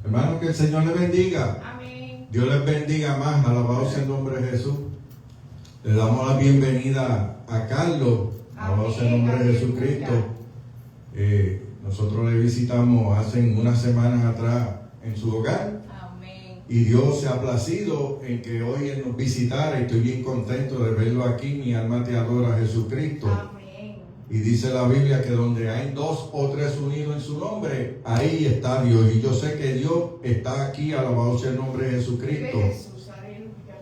Hermano, que el Señor les bendiga. Amén. Dios les bendiga más. Alabado sea el nombre de Jesús. Le damos la bienvenida a Carlos. Alabado sea el nombre de Jesucristo. Nosotros le visitamos hace unas semanas atrás en su hogar. Amén. Y Dios se ha placido en que hoy Él nos visitara. Y estoy bien contento de verlo aquí. Mi alma te adora, Jesucristo. Amén. Y dice la Biblia que donde hay 2 o 3 unidos en su nombre, ahí está Dios. Y yo sé que Dios está aquí, alabado sea el nombre de Jesucristo. Vive Jesús, aleluya.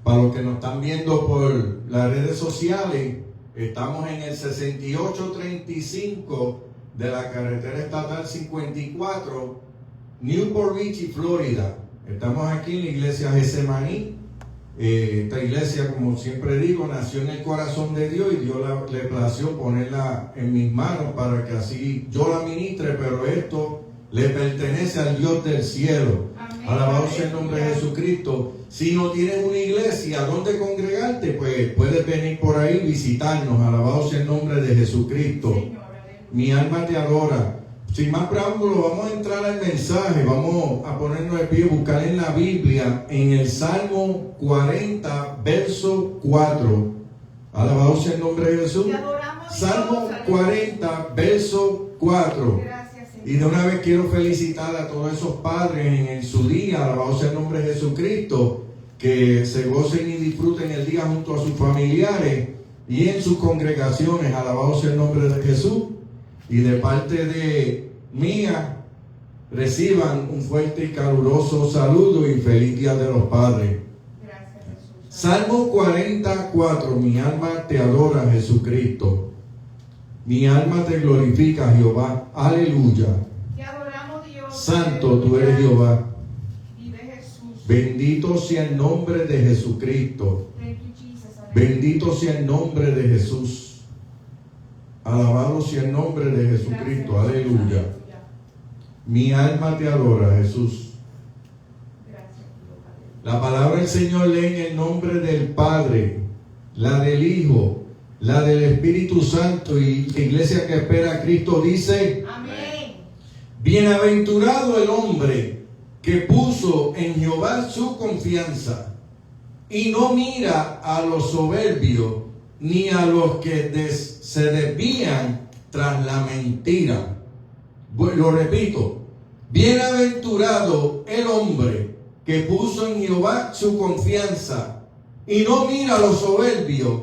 Para los que nos están viendo por las redes sociales, estamos en el 6835 de la carretera estatal 54, Newport Beach, Florida. Estamos aquí en la iglesia Getsemaní. Esta iglesia, como siempre digo, nació en el corazón de Dios y Dios le plació ponerla en mis manos para que así yo la ministre, pero esto le pertenece al Dios del cielo. Amén. Alabado sea el nombre de Jesucristo. Si no tienes una iglesia donde congregarte, pues puedes venir por ahí y visitarnos. Alabado sea el nombre de Jesucristo. Señor, aleluya. Mi alma te adora. Sin más preámbulo, vamos a entrar al mensaje. Vamos a ponernos de pie, buscar en la Biblia, en el Salmo 40, verso 4. Alabado sea el nombre de Jesús. Te adoramos, Salmo Dios, 40, verso 4. Gracias, Señor. Y de una vez quiero felicitar a todos esos padres en su día, alabado sea el nombre de Jesucristo, que se gocen y disfruten el día junto a sus familiares y en sus congregaciones, alabado sea el nombre de Jesús. Y de parte de mía, reciban un fuerte y caluroso saludo y feliz Día de los Padres. Gracias, Jesús. Salmo 44, mi alma te adora, Jesucristo. Mi alma te glorifica, Jehová. Aleluya. Te adoramos, Dios. Santo tú eres, Jehová. Vive Jesús. Bendito sea el nombre de Jesucristo. Thank you, Jesus. Aleluya. Bendito sea el nombre de Jesús. Alabado sea el nombre de Jesucristo. Gracias, Aleluya. Mi alma te adora, Jesús. Gracias, Dios. Aleluya. La palabra del Señor lee en el nombre del Padre, la del Hijo, la del Espíritu Santo, y la iglesia que espera a Cristo dice: Amén. bienaventurado el hombre que puso en Jehová su confianza y no mira a los soberbios ni a los que se desvían tras la mentira. Lo repito: bienaventurado el hombre que puso en Jehová su confianza y no mira a los soberbios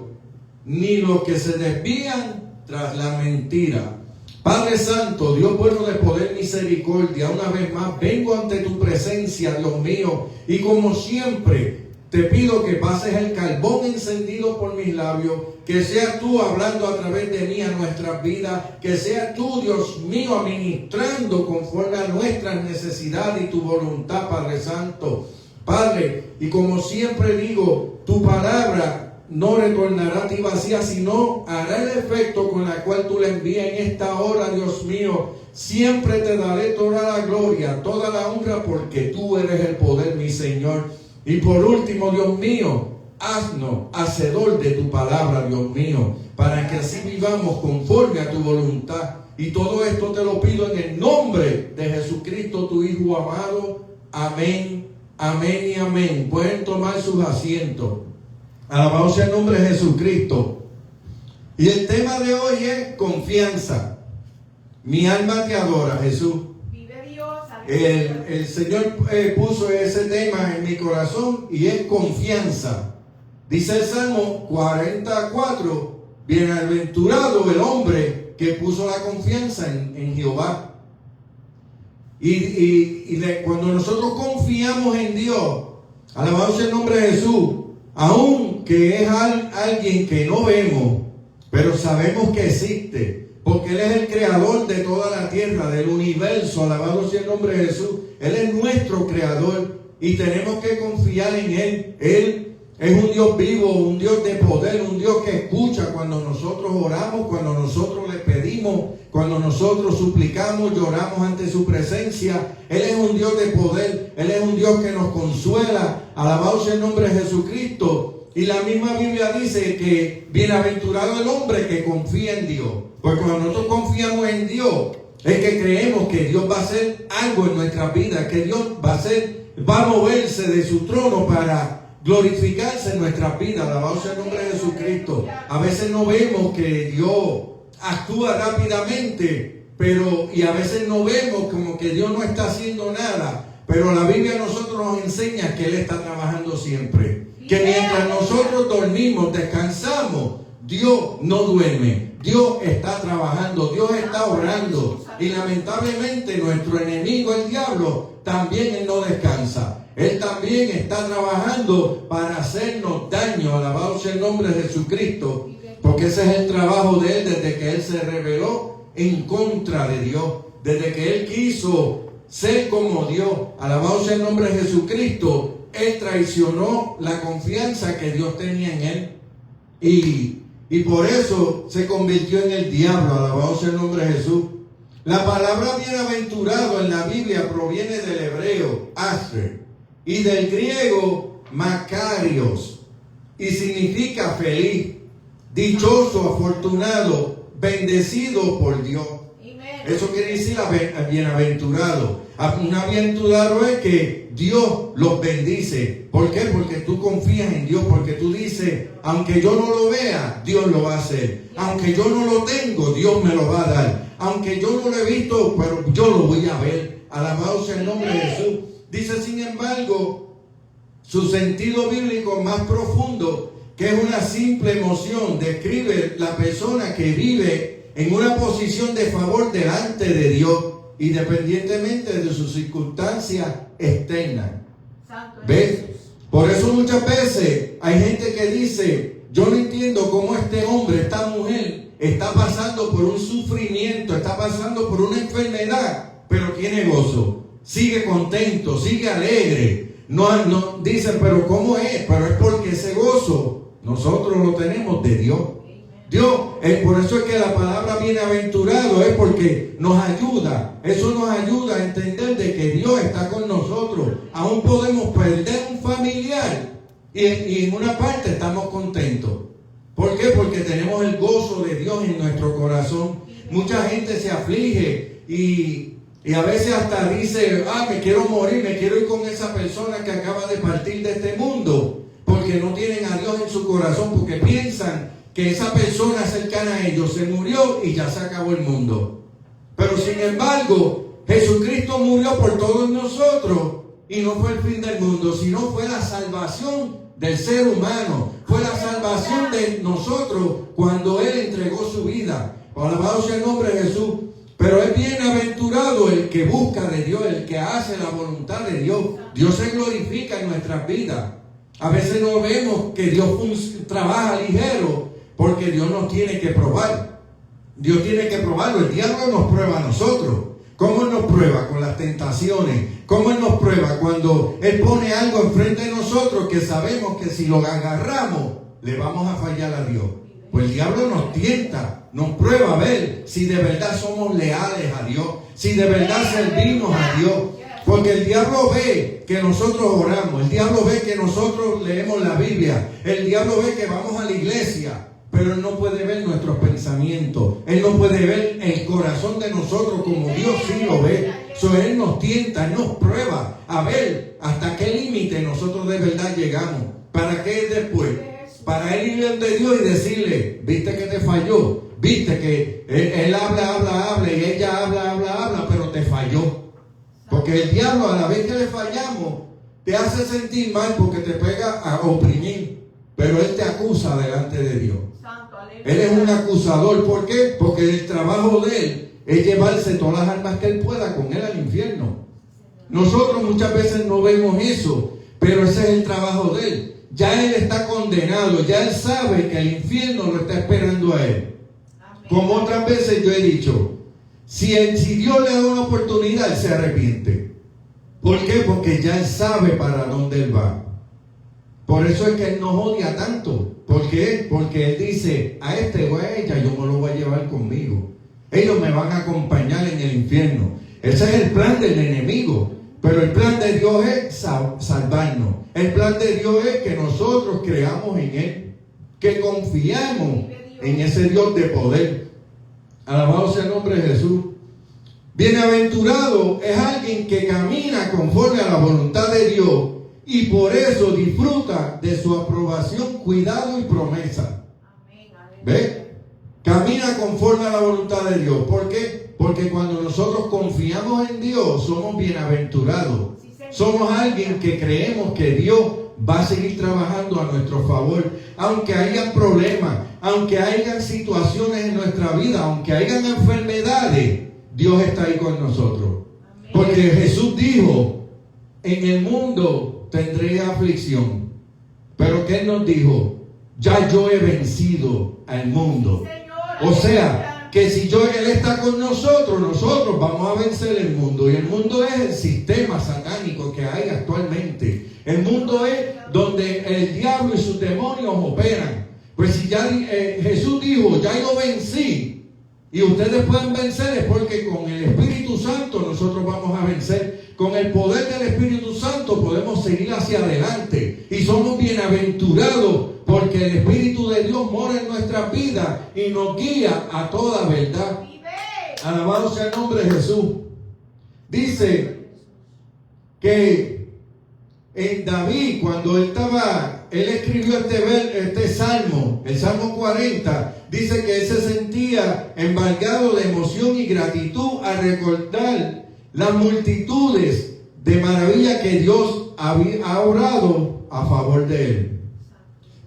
ni los que se desvían tras la mentira. Padre Santo, Dios bueno de poder, misericordia, una vez más vengo ante tu presencia, Dios mío, y como siempre te pido que pases el carbón encendido por mis labios, que seas tú hablando a través de mí a nuestras vidas, que seas tú, Dios mío, administrando conforme a nuestras necesidades y tu voluntad, Padre Santo. Padre, y como siempre digo, tu palabra no retornará a ti vacía, sino hará el efecto con la cual tú la envías en esta hora, Dios mío. Siempre te daré toda la gloria, toda la honra, porque tú eres el poder, mi Señor. Y por último, Dios mío, haznos hacedor de tu palabra, Dios mío, para que así vivamos conforme a tu voluntad. Y todo esto te lo pido en el nombre de Jesucristo, tu Hijo amado. Amén, amén y amén. Pueden tomar sus asientos. Alabado sea el nombre de Jesucristo. Y el tema de hoy es confianza. Mi alma te adora, Jesús. Vive Dios. Aleluya. El Señor puso ese tema en mi corazón y es confianza. Dice el Salmo 44: bienaventurado el hombre que puso la confianza en Jehová. Cuando nosotros confiamos en Dios, alabado sea el nombre de Jesús, aun que es alguien que no vemos, pero sabemos que existe, porque Él es el creador de toda la tierra, del universo, alabado sea el nombre de Jesús. Él es nuestro creador y tenemos que confiar en Él. Él es un Dios vivo, un Dios de poder, un Dios que escucha cuando nosotros oramos, cuando nosotros le pedimos, cuando nosotros suplicamos, lloramos ante su presencia. Él es un Dios de poder, Él es un Dios que nos consuela. Alabado sea el nombre de Jesucristo. Y la misma Biblia dice que bienaventurado el hombre que confía en Dios. Pues cuando nosotros confiamos en Dios, Es que creemos que Dios va a hacer algo en nuestras vidas, que Dios va a moverse de su trono para glorificarse en nuestras vidas. Alabado sea el nombre de Jesucristo. A veces no vemos que Dios actúa rápidamente, y a veces no vemos como que Dios no está haciendo nada. Pero la Biblia a nosotros nos enseña que Él está trabajando siempre. Que mientras nosotros dormimos, descansamos, Dios no duerme. Dios está trabajando, Dios está obrando. Y lamentablemente nuestro enemigo, el diablo, también él no descansa. Él también está trabajando para hacernos daño. Alabado sea el nombre de Jesucristo. Porque ese es el trabajo de Él desde que Él se rebeló en contra de Dios. Desde que Él quiso ser como Dios. Alabado sea el nombre de Jesucristo. Él traicionó la confianza que Dios tenía en Él. Y por eso se convirtió en el diablo. Alabado sea el nombre de Jesús. La palabra bienaventurado en la Biblia proviene del hebreo asher y del griego makarios y significa feliz, dichoso, afortunado, bendecido por Dios. Eso quiere decir bienaventurado. Un aventurado es que Dios los bendice. ¿Por qué? Porque tú confías en Dios, porque tú dices, aunque yo no lo vea, Dios lo va a hacer. Aunque yo no lo tengo, Dios me lo va a dar. Aunque yo no lo he visto, pero yo lo voy a ver. Alabado sea el nombre de Jesús. Dice, sin embargo, su sentido bíblico más profundo, que es una simple emoción, describe la persona que vive en una posición de favor delante de Dios, independientemente de sus circunstancias externas. ¿Ves? Por eso muchas veces hay gente que dice, yo no entiendo cómo este hombre, esta mujer, está pasando por un sufrimiento, está pasando por una enfermedad, pero tiene gozo, sigue contento, sigue alegre. No dicen, pero ¿cómo es? Pero es porque ese gozo nosotros lo tenemos de Dios. Por eso es que la palabra bienaventurado es porque nos ayuda. Eso nos ayuda a entender de que Dios está con nosotros. Aún podemos perder un familiar y en una parte estamos contentos. ¿Por qué? Porque tenemos el gozo de Dios en nuestro corazón. Mucha gente se aflige y a veces hasta dice, me quiero morir, me quiero ir con esa persona que acaba de partir de este mundo, porque no tienen a Dios en su corazón, porque piensan que esa persona cercana a ellos se murió y ya se acabó el mundo. Pero sin embargo, Jesucristo murió por todos nosotros y no fue el fin del mundo, sino fue la salvación del ser humano, fue la salvación de nosotros cuando Él entregó su vida. Alabado sea el nombre de Jesús. Pero es bienaventurado el que busca de Dios, el que hace la voluntad de Dios. Dios se glorifica en nuestras vidas. A veces no vemos que Dios trabaja ligero, porque Dios nos tiene que probar. Dios tiene que probarlo. El diablo nos prueba a nosotros. ¿Cómo Él nos prueba? Con las tentaciones. ¿Cómo Él nos prueba? Cuando Él pone algo enfrente de nosotros que sabemos que si lo agarramos, le vamos a fallar a Dios. Pues el diablo nos tienta, nos prueba a ver si de verdad somos leales a Dios, si de verdad servimos a Dios. Porque el diablo ve que nosotros oramos, el diablo ve que nosotros leemos la Biblia, el diablo ve que vamos a la iglesia, pero Él no puede ver nuestros pensamientos, Él no puede ver el corazón de nosotros como Dios sí lo ve. Él nos tienta, Él nos prueba a ver hasta qué límite nosotros de verdad llegamos. ¿Para qué después? Para Él ir ante Dios y decirle, viste que te falló, viste que él habla y ella habla, pero te falló. Porque el diablo, a la vez que le fallamos, te hace sentir mal porque te pega a oprimir, pero él te acusa delante de Dios. Él es un acusador. ¿Por qué? Porque el trabajo de él es llevarse todas las almas que él pueda con él al infierno. Nosotros muchas veces no vemos eso, pero ese es el trabajo de él. Ya él está condenado, ya él sabe que el infierno lo está esperando a él. Amén. Como otras veces yo he dicho, si Dios le da una oportunidad, él se arrepiente. ¿Por qué? Porque ya él sabe para dónde él va. Por eso es que él nos odia tanto. ¿Por qué? Porque él dice, a este o a ella yo me lo voy a llevar conmigo. Ellos me van a acompañar en el infierno. Ese es el plan del enemigo. Pero el plan de Dios es salvarnos. El plan de Dios es que nosotros creamos en Él, que confiamos en ese Dios de poder. Alabado sea el nombre de Jesús. Bienaventurado es alguien que camina conforme a la voluntad de Dios y por eso disfruta de su aprobación, cuidado y promesa. ¿Ve? Camina conforme a la voluntad de Dios. ¿Por qué? Porque cuando nosotros confiamos en Dios, somos bienaventurados. Somos alguien que creemos que Dios va a seguir trabajando a nuestro favor. Aunque hayan problemas, aunque hayan situaciones en nuestra vida, aunque hayan enfermedades, Dios está ahí con nosotros. Porque Jesús dijo, en el mundo tendré aflicción. Pero ¿qué nos dijo? Ya yo he vencido al mundo. O sea, que si Él está con nosotros, nosotros vamos a vencer el mundo. Y el mundo es el sistema satánico que hay actualmente. El mundo es donde el diablo y sus demonios operan. Pues si ya Jesús dijo, ya yo vencí, y ustedes pueden vencer, es porque con el Espíritu Santo nosotros vamos a vencer. Con el poder del Espíritu Santo podemos seguir hacia adelante. Y somos bienaventurados porque el Espíritu de Dios mora en nuestra vida y nos guía a toda verdad. Alabado sea el nombre de Jesús. Dice que en David, cuando él escribió este salmo, el Salmo 40, dice que él se sentía embargado de emoción y gratitud al recordar las multitudes de maravillas que Dios ha obrado a favor de él.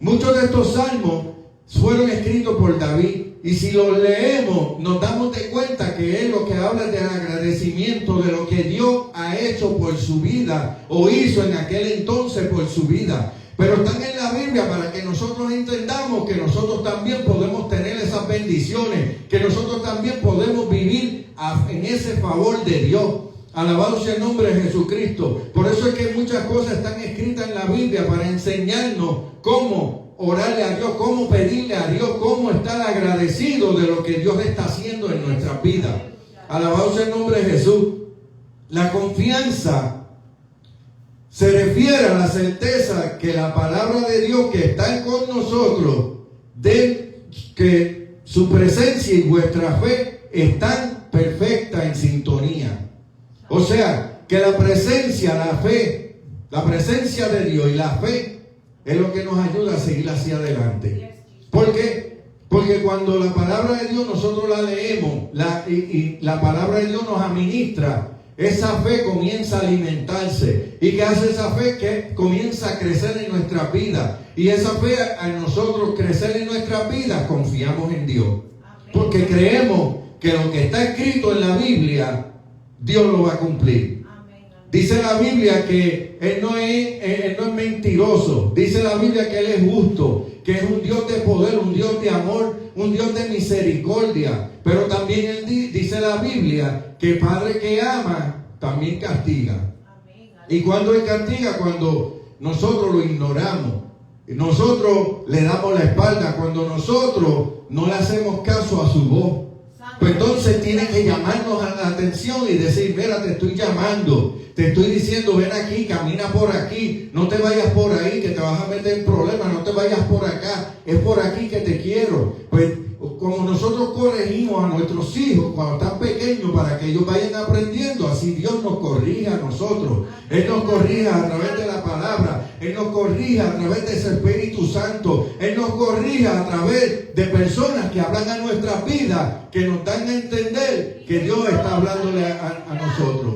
Muchos de estos salmos fueron escritos por David, y si los leemos nos damos de cuenta que es lo que habla del agradecimiento de lo que Dios ha hecho por su vida o hizo en aquel entonces por su vida. Pero están en la Biblia para que nosotros entendamos que nosotros también podemos tener esas bendiciones, que nosotros también podemos vivir en ese favor de Dios. Alabado sea el nombre de Jesucristo. Por eso es que muchas cosas están escritas en la Biblia para enseñarnos cómo orarle a Dios, cómo pedirle a Dios, cómo estar agradecido de lo que Dios está haciendo en nuestras vidas. Alabado sea el nombre de Jesús. La confianza se refiere a la certeza que la palabra de Dios que está con nosotros, de que su presencia y vuestra fe están perfecta en sintonía. O sea, que la presencia, la fe, la presencia de Dios y la fe es lo que nos ayuda a seguir hacia adelante. ¿Por qué? Porque cuando la palabra de Dios nosotros la leemos y la palabra de Dios nos administra, esa fe comienza a alimentarse. ¿Y qué hace esa fe? Que comienza a crecer en nuestra vida. Y esa fe, a nosotros crecer en nuestra vida, confiamos en Dios. Porque creemos que lo que está escrito en la Biblia, Dios lo va a cumplir. Dice la Biblia que Él no es mentiroso. Dice la Biblia que Él es justo, que es un Dios de poder, un Dios de amor, un Dios de misericordia. Pero también Él dice la Biblia que Padre que ama también castiga. Y cuando Él castiga, cuando nosotros lo ignoramos, nosotros le damos la espalda, cuando nosotros no le hacemos caso a su voz, pues entonces tiene que llamarnos a la atención y decir, mira, te estoy llamando, te estoy diciendo, ven aquí, camina por aquí, no te vayas por ahí que te vas a meter en problemas, no te vayas por acá, es por aquí que te quiero. Pues como nosotros corregimos a nuestros hijos cuando están pequeños para que ellos vayan aprendiendo, así Dios nos corrige a nosotros. Él nos corrige a través de la palabra, Él nos corrige a través de ese Espíritu Santo, Él nos corrige a través de personas que hablan a nuestra vida, que nos dan a entender que Dios está hablándole a nosotros.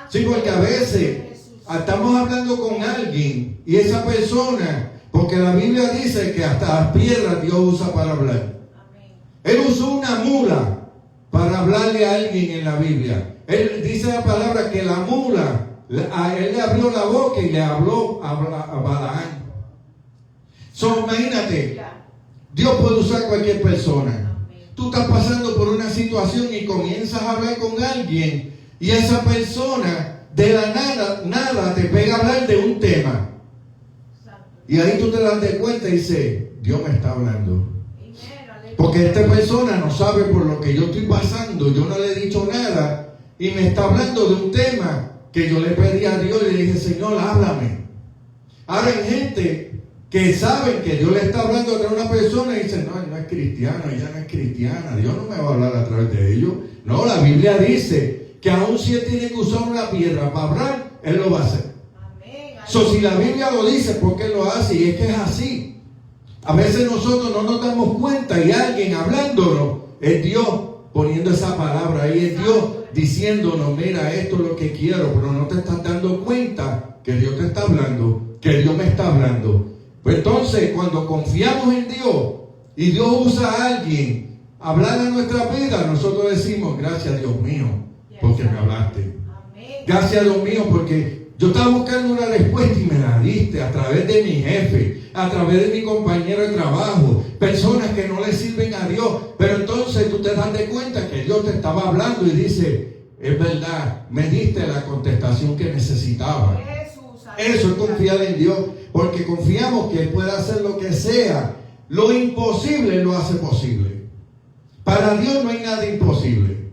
Sí, porque a veces estamos hablando con alguien y esa persona, porque la Biblia dice que hasta las piedras Dios usa para hablar. Él usó una mula para hablarle a alguien en la Biblia. Él dice la palabra que la mula, a él le abrió la boca y le habló a Balaán. Imagínate, Dios puede usar cualquier persona. Tú estás pasando por una situación y comienzas a hablar con alguien y esa persona de la nada te pega a hablar de un tema. Y ahí tú te das de cuenta y dices, Dios me está hablando. Porque esta persona no sabe por lo que yo estoy pasando, yo no le he dicho nada y me está hablando de un tema que yo le pedí a Dios y le dije, Señor, háblame. Ahora hay gente que saben que Dios le está hablando a través de una persona y dicen, no, él no es cristiano, ella no es cristiana, Dios no me va a hablar a través de ellos. No, la Biblia dice que aun si él tiene que usar una piedra para hablar, él lo va a hacer. Si la Biblia lo dice, ¿por qué lo hace? Y es que es así. A veces nosotros no nos damos cuenta y alguien hablándonos, es Dios poniendo esa palabra ahí, es Dios diciéndonos, mira, esto es lo que quiero, pero no te estás dando cuenta que Dios te está hablando, que Dios me está hablando. Pues entonces, cuando confiamos en Dios y Dios usa a alguien a hablar en nuestra vida, nosotros decimos, gracias Dios mío, porque me hablaste. Gracias Dios mío, porque yo estaba buscando una respuesta y me la diste a través de mi jefe, a través de mi compañero de trabajo, personas que no le sirven a Dios. Pero entonces tú te das de cuenta que Dios te estaba hablando y dice, es verdad, me diste la contestación que necesitaba. Eso es confiar en Dios, porque confiamos que Él puede hacer lo que sea. Lo imposible lo hace posible. Para Dios no hay nada imposible.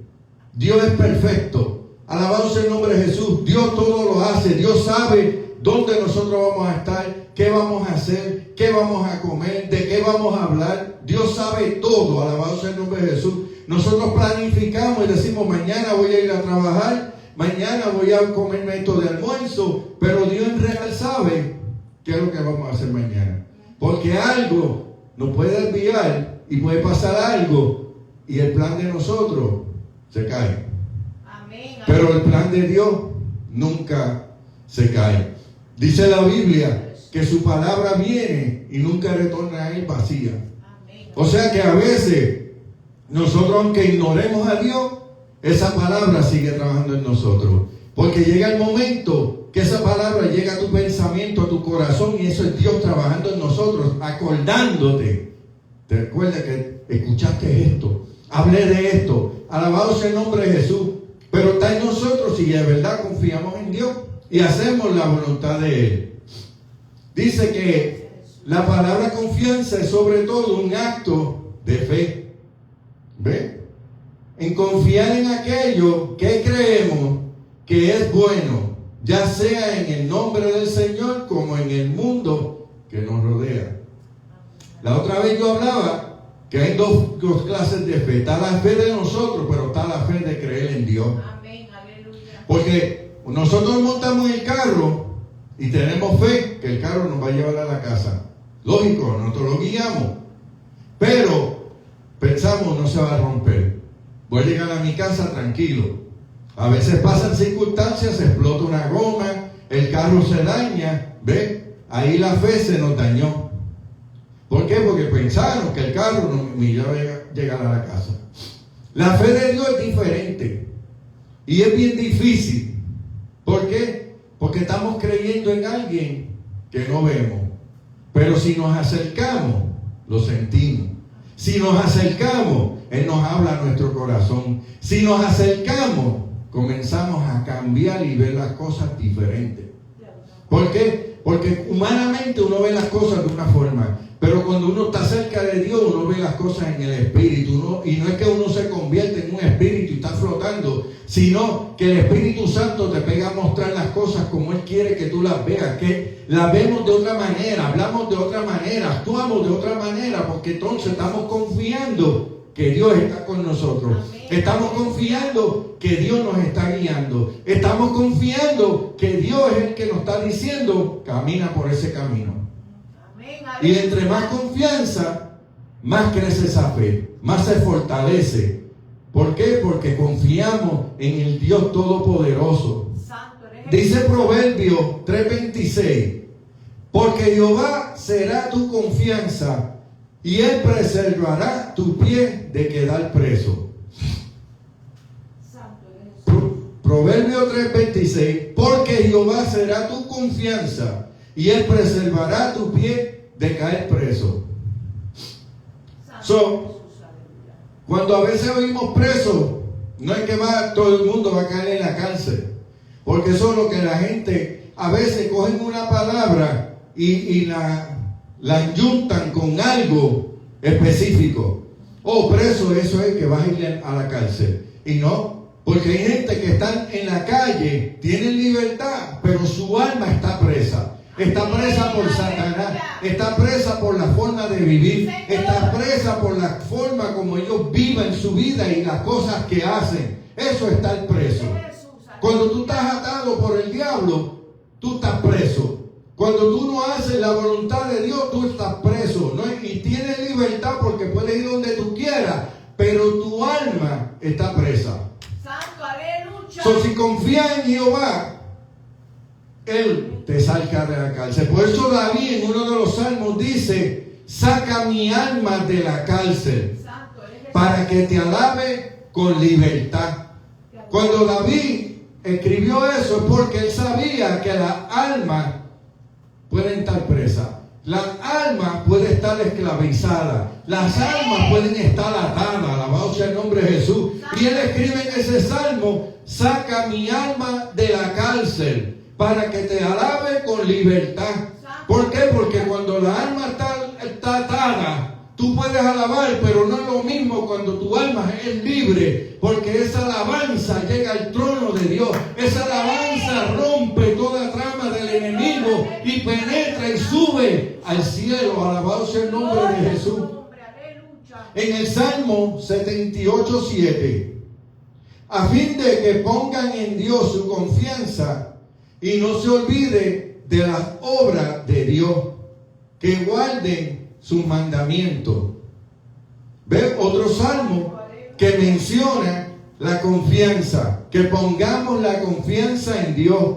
Dios es perfecto. Alabado sea el nombre de Jesús. Dios todo lo hace. Dios sabe dónde nosotros vamos a estar, qué vamos a hacer, qué vamos a comer, de qué vamos a hablar. Dios sabe todo. Alabado sea el nombre de Jesús. Nosotros planificamos y decimos, mañana voy a ir a trabajar, mañana voy a comerme esto de almuerzo, pero Dios en real sabe qué es lo que vamos a hacer mañana. Porque algo nos puede desviar y puede pasar algo y el plan de nosotros se cae. Pero el plan de Dios nunca se cae. Dice la Biblia que su palabra viene y nunca retorna a él vacía. O sea que a veces nosotros, aunque ignoremos a Dios, esa palabra sigue trabajando en nosotros. Porque llega el momento que esa palabra llega a tu pensamiento, a tu corazón, y eso es Dios trabajando en nosotros, acordándote. Te recuerda que escuchaste esto, hablé de esto, alabado sea el nombre de Jesús. Pero está en nosotros si de verdad confiamos en Dios y hacemos la voluntad de Él. Dice que la palabra confianza es sobre todo un acto de fe. ¿Ve? En confiar en aquello que creemos que es bueno, ya sea en el nombre del Señor como en el mundo que nos rodea. La otra vez yo hablaba que hay dos clases de fe. Está la fe de nosotros, pero está la fe de creer en Dios. Amén, aleluya. Porque nosotros montamos el carro y tenemos fe que el carro nos va a llevar a la casa. Lógico, nosotros lo guiamos. Pero pensamos, no se va a romper. Voy a llegar a mi casa tranquilo. A veces pasan circunstancias, se explota una goma, el carro se daña. ¿Ve? Ahí la fe se nos dañó. ¿Por qué? Porque pensaron que el carro no me iba a llegar a la casa. La fe de Dios es diferente. Y es bien difícil. ¿Por qué? Porque estamos creyendo en alguien que no vemos. Pero si nos acercamos, lo sentimos. Si nos acercamos, Él nos habla a nuestro corazón. Si nos acercamos, comenzamos a cambiar y ver las cosas diferentes. ¿Por qué? Porque humanamente uno ve las cosas de una forma. Pero cuando uno está cerca de Dios, uno ve las cosas en el Espíritu. Y no es que uno se convierte en un espíritu y está flotando, sino que el Espíritu Santo te pega a mostrar las cosas como Él quiere que tú las veas. Que las vemos de otra manera, hablamos de otra manera, actuamos de otra manera, porque entonces estamos confiando que Dios está con nosotros. Amén. Estamos confiando que Dios nos está guiando. Estamos confiando que Dios es el que nos está diciendo, camina por ese camino. Y entre más confianza, más crece esa fe, más se fortalece. ¿Por qué? Porque confiamos en el Dios Todopoderoso. Dice Proverbios 3:26, porque Jehová será tu confianza y Él preservará tu pie de quedar preso. Proverbios 3:26, porque Jehová será tu confianza y Él preservará tu pie de caer preso. Cuando a veces oímos preso, no es que todo el mundo va a caer en la cárcel, porque eso es lo que la gente a veces cogen una palabra y la enyuntan con algo específico. Preso, eso es que vas a ir a la cárcel. Y no, porque hay gente que están en la calle, tienen libertad, pero su alma está presa. está presa por Satanás, está presa por la forma de vivir, está presa por la forma como ellos viven su vida y las cosas que hacen. Eso es estar preso. Cuando tú estás atado por el diablo, tú estás preso. Cuando tú no haces la voluntad de Dios, tú estás preso, ¿no? Y tienes libertad porque puedes ir donde tú quieras, pero tu alma está presa. Santo, aleluya. So, si confías en Jehová, Él te saca de la cárcel. Por eso David en uno de los salmos dice: saca mi alma de la cárcel para que te alabe con libertad. Cuando David escribió eso es porque él sabía que las almas pueden estar presas, las almas pueden estar esclavizadas, las almas pueden estar atadas. Alabado sea el nombre de Jesús. Y él escribe en ese salmo: saca mi alma de la cárcel para que te alabe con libertad. ¿Por qué? Porque cuando la alma está atada, tú puedes alabar, pero no es lo mismo cuando tu alma es libre, porque esa alabanza llega al trono de Dios. Esa alabanza rompe toda trama del enemigo y penetra y sube al cielo. Alabado sea el nombre de Jesús. En el Salmo 78:7, a fin de que pongan en Dios su confianza y no se olvide de las obras de Dios, que guarden sus mandamientos. ¿Ve? Otro salmo que menciona la confianza, que pongamos la confianza en Dios,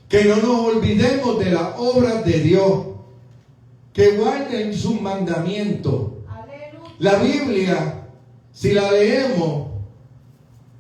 que no nos olvidemos de las obras de Dios, que guarden sus mandamientos. La Biblia, si la leemos,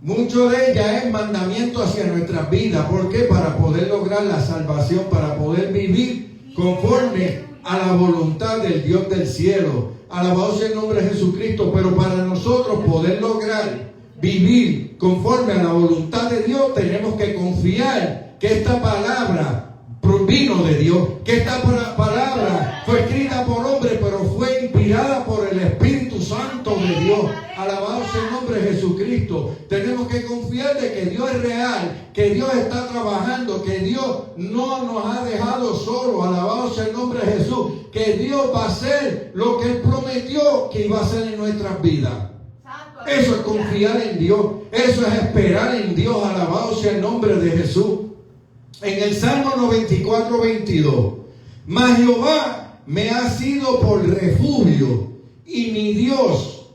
mucho de ella es mandamiento hacia nuestras vidas. ¿Por qué? Para poder lograr la salvación, para poder vivir conforme a la voluntad del Dios del cielo. Alabado sea el nombre de Jesucristo. Pero para nosotros poder lograr vivir conforme a la voluntad de Dios, tenemos que confiar que esta palabra provino de Dios, que esta palabra fue escrita por hombre, pero fue inspirada por el Espíritu Santo de Dios. Alabado sea el nombre de Jesucristo. Tenemos que confiar de que Dios es real, que Dios está trabajando, que Dios no nos ha dejado solos. Alabado sea el nombre de Jesús, que Dios va a hacer lo que Él prometió que iba a hacer en nuestras vidas. Eso es confiar en Dios, eso es esperar en Dios. Alabado sea el nombre de Jesús. En el Salmo 94:22, mas Jehová me ha sido por refugio y mi Dios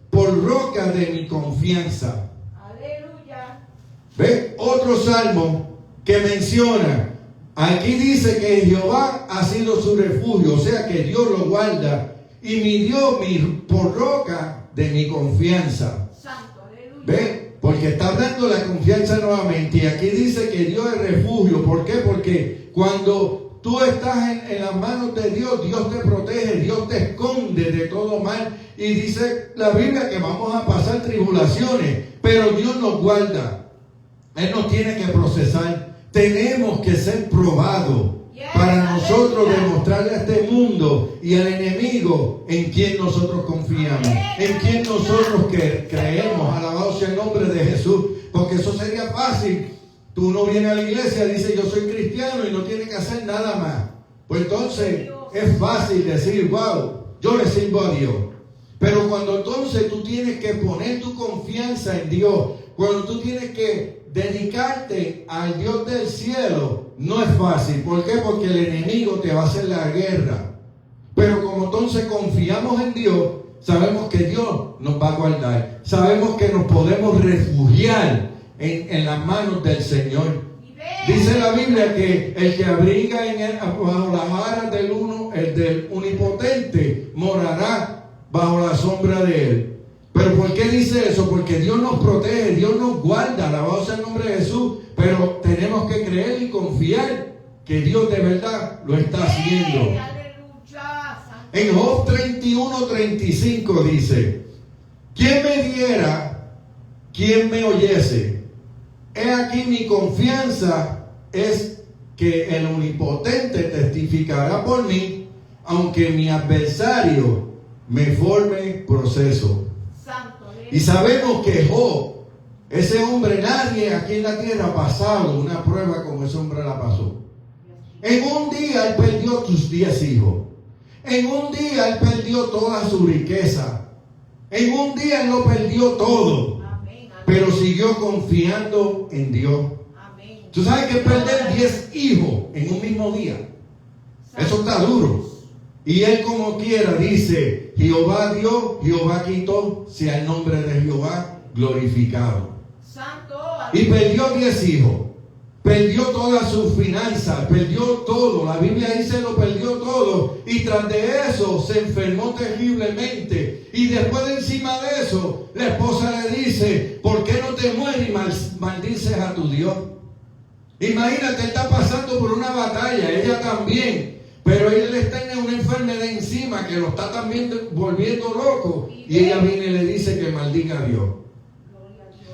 por roca de mi confianza. Aleluya. ¿Ve? Otro salmo que menciona, aquí dice que Jehová ha sido su refugio, o sea que Dios lo guarda, y mi Dios por roca de mi confianza. Santo, aleluya. ¿Ve? Porque está hablando de la confianza nuevamente. Y aquí dice que Dios es refugio. ¿Por qué? Porque cuando tú estás en las manos de Dios, Dios te protege, Dios te esconde de todo mal. Y dice la Biblia que vamos a pasar tribulaciones, pero Dios nos guarda. Él nos tiene que procesar. Tenemos que ser probados para nosotros demostrarle a este mundo y al enemigo en quien nosotros confiamos, en quien nosotros creemos. Alabado sea el nombre de Jesús. Porque eso sería fácil. Tú no vienes a la iglesia y dices: yo soy cristiano y no tienes que hacer nada más. Pues entonces es fácil decir: wow, yo le sirvo a Dios. Pero cuando entonces tú tienes que poner tu confianza en Dios, cuando tú tienes que dedicarte al Dios del cielo, no es fácil. ¿Por qué? Porque el enemigo te va a hacer la guerra. Pero como entonces confiamos en Dios, sabemos que Dios nos va a guardar. Sabemos que nos podemos refugiar en las manos del Señor. Dice la Biblia que el que abriga bajo las alas del Omnipotente morará bajo la sombra de Él. ¿Pero por qué dice eso? Porque Dios nos protege, Dios nos guarda. Alabado sea el nombre de Jesús. Pero tenemos que creer y confiar que Dios de verdad lo está haciendo. En Job 31:35 dice: ¿quién me diera, quién me oyese? He aquí mi confianza es que el Omnipotente testificará por mí, aunque mi adversario me forme proceso. Y sabemos que Job, ese hombre, nadie aquí en la tierra ha pasado una prueba como ese hombre la pasó. En un día él perdió tus 10 hijos. En un día él perdió toda su riqueza. En un día él lo perdió todo. Amén. Pero siguió confiando en Dios. Amén. Tú sabes que perder 10 hijos en un mismo día, eso está duro. Y él como quiera dice, Jehová dio, Jehová quitó, sea el nombre de Jehová glorificado. Santo. Y perdió 10 hijos. Perdió todas sus finanzas, perdió todo. La Biblia dice lo perdió todo. Y tras de eso se enfermó terriblemente. Y después de encima de eso, la esposa le dice, ¿por qué no te mueres y maldices a tu Dios? Imagínate, él está pasando por una batalla, ella también. Pero él está en una enfermedad encima que lo está también volviendo loco. Y ella viene y le dice que maldiga a Dios.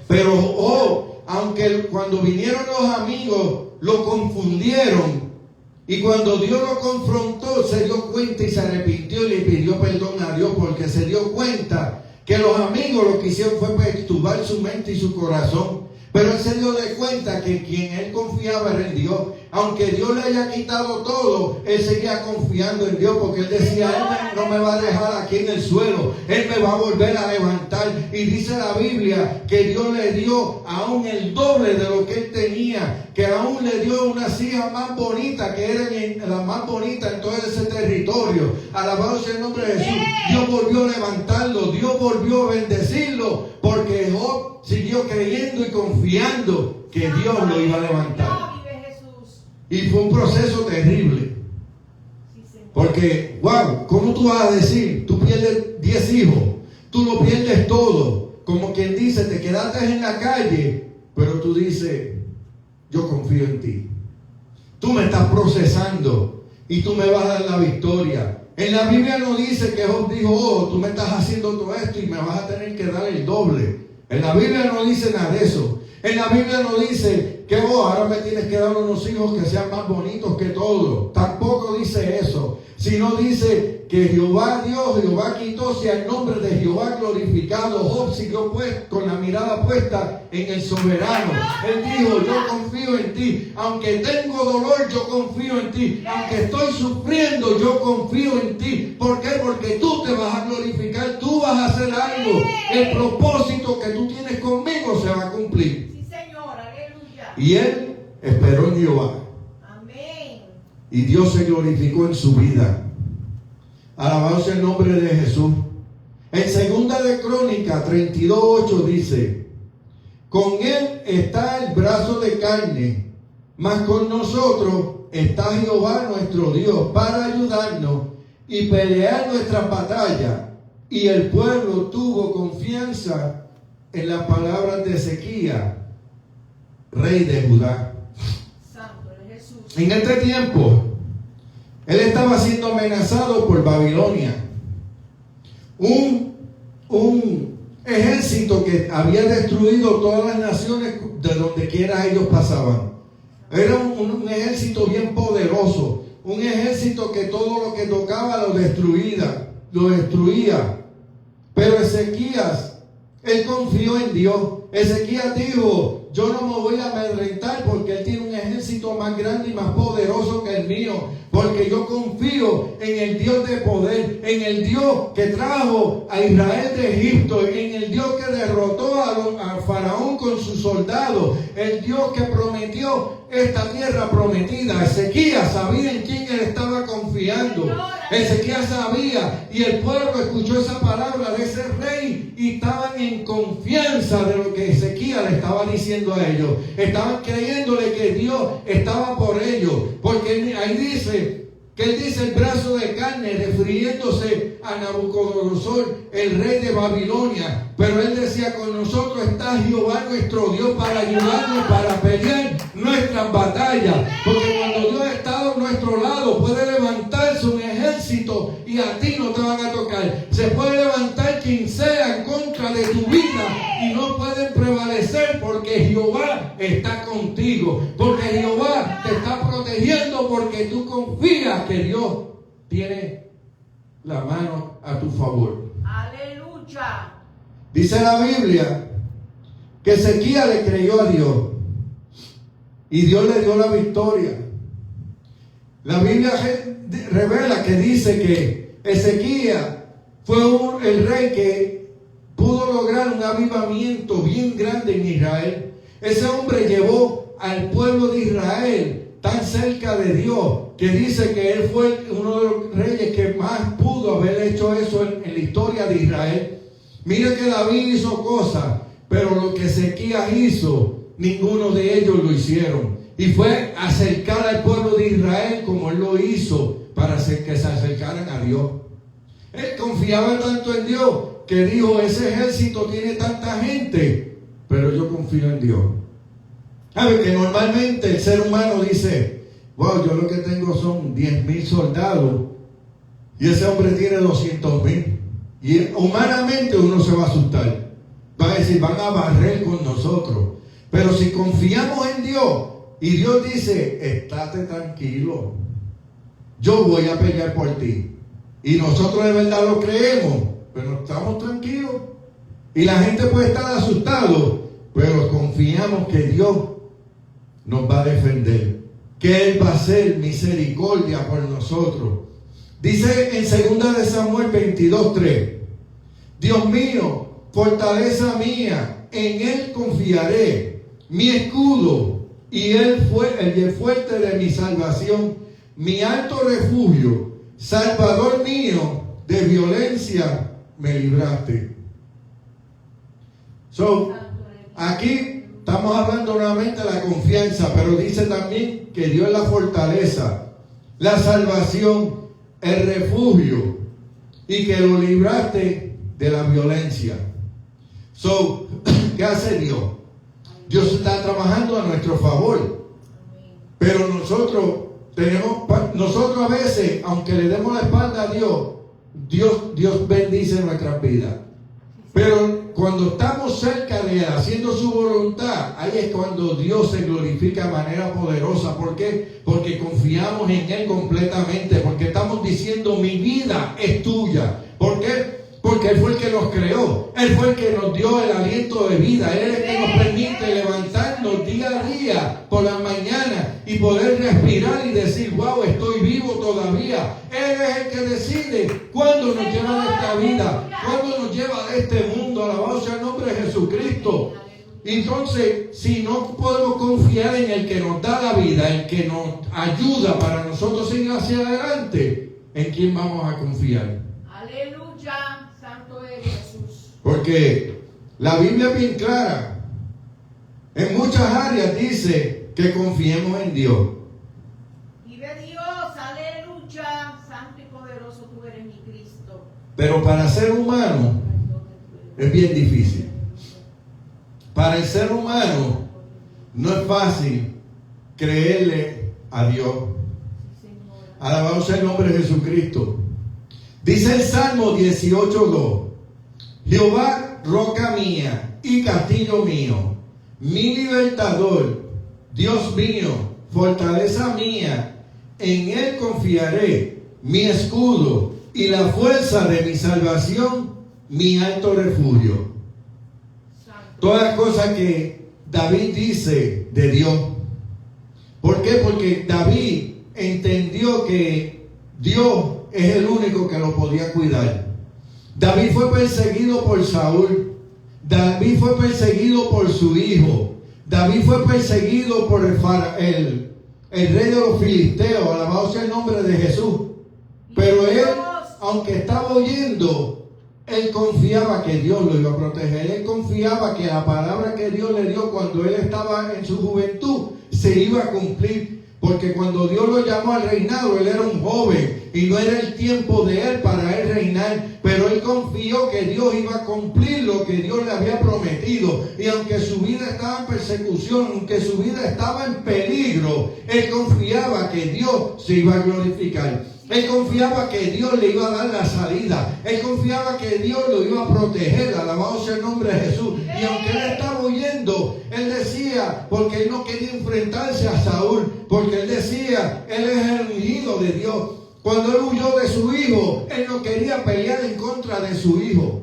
Pero, aunque cuando vinieron los amigos lo confundieron, y cuando Dios lo confrontó se dio cuenta y se arrepintió y le pidió perdón a Dios, porque se dio cuenta que los amigos lo que hicieron fue perturbar su mente y su corazón. Pero él se dio de cuenta que quien él confiaba era en Dios. Aunque Dios le haya quitado todo, él seguía confiando en Dios, porque él decía, él no me va a dejar aquí en el suelo, él me va a volver a levantar. Y dice la Biblia que Dios le dio aún el doble de lo que él tenía, que aún le dio unas hijas más bonitas, que eran las más bonitas en todo ese territorio. Alabado sea el nombre de Jesús. Dios volvió a levantarlo, Dios volvió a bendecirlo, porque Job siguió creyendo y confiando que Dios lo iba a levantar. Y fue un proceso terrible. Porque, wow, ¿cómo tú vas a decir? Tú pierdes 10 hijos, tú lo pierdes todo. Como quien dice, te quedaste en la calle, pero tú dices, yo confío en ti. Tú me estás procesando y tú me vas a dar la victoria. En la Biblia no dice que Job dijo, tú me estás haciendo todo esto y me vas a tener que dar el doble. En la Biblia no dice nada de eso. En la Biblia no dice que ahora me tienes que dar unos hijos que sean más bonitos que todos. Tampoco dice eso. Sino dice que Jehová dio, Jehová quitó, sea el nombre de Jehová glorificado. Job siguió pues con la mirada puesta en el soberano. Él dijo, yo confío en ti. Aunque tengo dolor, yo confío en ti. Aunque estoy sufriendo, yo confío en ti. ¿Por qué? Porque tú te vas a glorificar, tú vas a hacer algo. El propósito que tú tienes conmigo se va a cumplir. Y él esperó en Jehová. Amén. Y Dios se glorificó en su vida. Alabado sea el nombre de Jesús. En segunda de Crónicas 32:8 dice, con él está el brazo de carne, mas con nosotros está Jehová nuestro Dios para ayudarnos y pelear nuestras batallas. Y el pueblo tuvo confianza en las palabras de Ezequías, rey de Judá. Santo de Jesús. En este tiempo, él estaba siendo amenazado por Babilonia. Un ejército que había destruido todas las naciones de donde quiera ellos pasaban. Era un ejército bien poderoso. Un ejército que todo lo que tocaba lo destruía. Pero Ezequías, él confió en Dios. Ezequías dijo, yo no me voy a amedrentar porque él tiene un ejército más grande y más poderoso que el mío. Porque yo confío en el Dios de poder, en el Dios que trajo a Israel de Egipto, en el Dios que derrotó a Faraón con sus soldados, el Dios que prometió esta tierra prometida. Ezequías sabía en quién él estaba confiando. Ezequías sabía, y el pueblo escuchó esa palabra de ese rey y estaban en confianza de lo que Ezequías le estaba diciendo a ellos. Estaban creyéndole que Dios estaba por ellos, porque ahí dice que él dice el brazo de carne, refiriéndose a Nabucodonosor, el rey de Babilonia. Pero él decía, con nosotros está Jehová nuestro Dios para ayudarnos, para pelear nuestras batallas. Porque cuando Dios está a nuestro lado, puede levantarse un ejército y a ti no te van a tocar. Se puede levantar quien sea en contra de tu vida y no pueden prevalecer, porque Jehová está contigo. Porque Jehová te está protegiendo, porque tú confías que Dios tiene la mano a tu favor. Aleluya. Dice la Biblia que Ezequías le creyó a Dios y Dios le dio la victoria. La Biblia revela que dice que Ezequías fue el rey que pudo lograr un avivamiento bien grande en Israel. Ese hombre llevó al pueblo de Israel tan cerca de Dios, que dice que él fue uno de los reyes que más pudo haber hecho eso en la historia de Israel. Mire que David hizo cosas, pero lo que Ezequías hizo, ninguno de ellos lo hicieron. Y fue acercar al pueblo de Israel como él lo hizo, para hacer que se acercaran a Dios. Él confiaba tanto en Dios que dijo: ese ejército tiene tanta gente, pero yo confío en Dios. ¿Sabe que normalmente el ser humano dice: wow, yo lo que tengo son 10,000 soldados y ese hombre tiene 200,000? Y humanamente uno se va a asustar, va a decir: van a barrer con nosotros. Pero si confiamos en Dios y Dios dice: estate tranquilo, yo voy a pelear por ti, y nosotros de verdad lo creemos, pero estamos tranquilos, y la gente puede estar asustado, pero confiamos que Dios nos va a defender, que Él va a hacer misericordia por nosotros. Dice en 2 de Samuel 22:3: Dios mío, fortaleza mía, en Él confiaré, mi escudo y Él fue el fuerte de mi salvación, mi alto refugio, Salvador mío, de violencia me libraste. Aquí estamos hablando nuevamente de la confianza, pero dice también que Dios es la fortaleza, la salvación, el refugio, y que lo libraste de la violencia. ¿Qué hace Dios? Dios está trabajando a nuestro favor, pero nosotros a veces, aunque le demos la espalda a Dios bendice nuestras vidas. Pero cuando estamos cerca de Él, haciendo su voluntad, ahí es cuando Dios se glorifica de manera poderosa. ¿Por qué? Porque confiamos en Él completamente, porque estamos diciendo: mi vida es tuya. ¿Por qué? Porque Él fue el que nos creó, Él fue el que nos dio el aliento de vida, Él es el que nos permite levantarnos día a día por la mañana y poder respirar y decir: wow, estoy vivo todavía. Él es el que decide cuándo nos lleva de esta vida, cuándo nos lleva de este mundo. Alabado sea el nombre de Jesucristo. Entonces, si no podemos confiar en el que nos da la vida, el que nos ayuda para nosotros seguir hacia adelante, ¿en quién vamos a confiar? Aleluya. Santo es Jesús. Porque la Biblia es bien clara. En muchas áreas dice que confiemos en Dios. Vive Dios, aleluya. Santo y poderoso tú eres, mi Cristo. Pero para el ser humano es bien difícil. Para el ser humano no es fácil creerle a Dios. Alabado sea el nombre de Jesucristo. Dice el Salmo 18:2: Jehová, roca mía y castillo mío, mi libertador, Dios mío, fortaleza mía, en Él confiaré, mi escudo y la fuerza de mi salvación, mi alto refugio. Todas las cosas que David dice de Dios. ¿Por qué? Porque David entendió que Dios es el único que lo podía cuidar. David fue perseguido por Saúl. David fue perseguido por su hijo. David fue perseguido por el rey de los filisteos. Alabado sea el nombre de Jesús. Pero él, aunque estaba huyendo, él confiaba que Dios lo iba a proteger. Él confiaba que la palabra que Dios le dio cuando él estaba en su juventud se iba a cumplir. Porque cuando Dios lo llamó al reinado, él era un joven y no era el tiempo de él para él reinar. Pero él confió que Dios iba a cumplir lo que Dios le había prometido. Y aunque su vida estaba en persecución, aunque su vida estaba en peligro, él confiaba que Dios se iba a glorificar. Él confiaba que Dios le iba a dar la salida. Él confiaba que Dios lo iba a proteger. Alabado sea el nombre de Jesús. Y aunque él estaba huyendo, él decía, porque él no quería enfrentarse a Saúl, porque él decía, él es el ungido de Dios. Cuando él huyó de su hijo, él no quería pelear en contra de su hijo.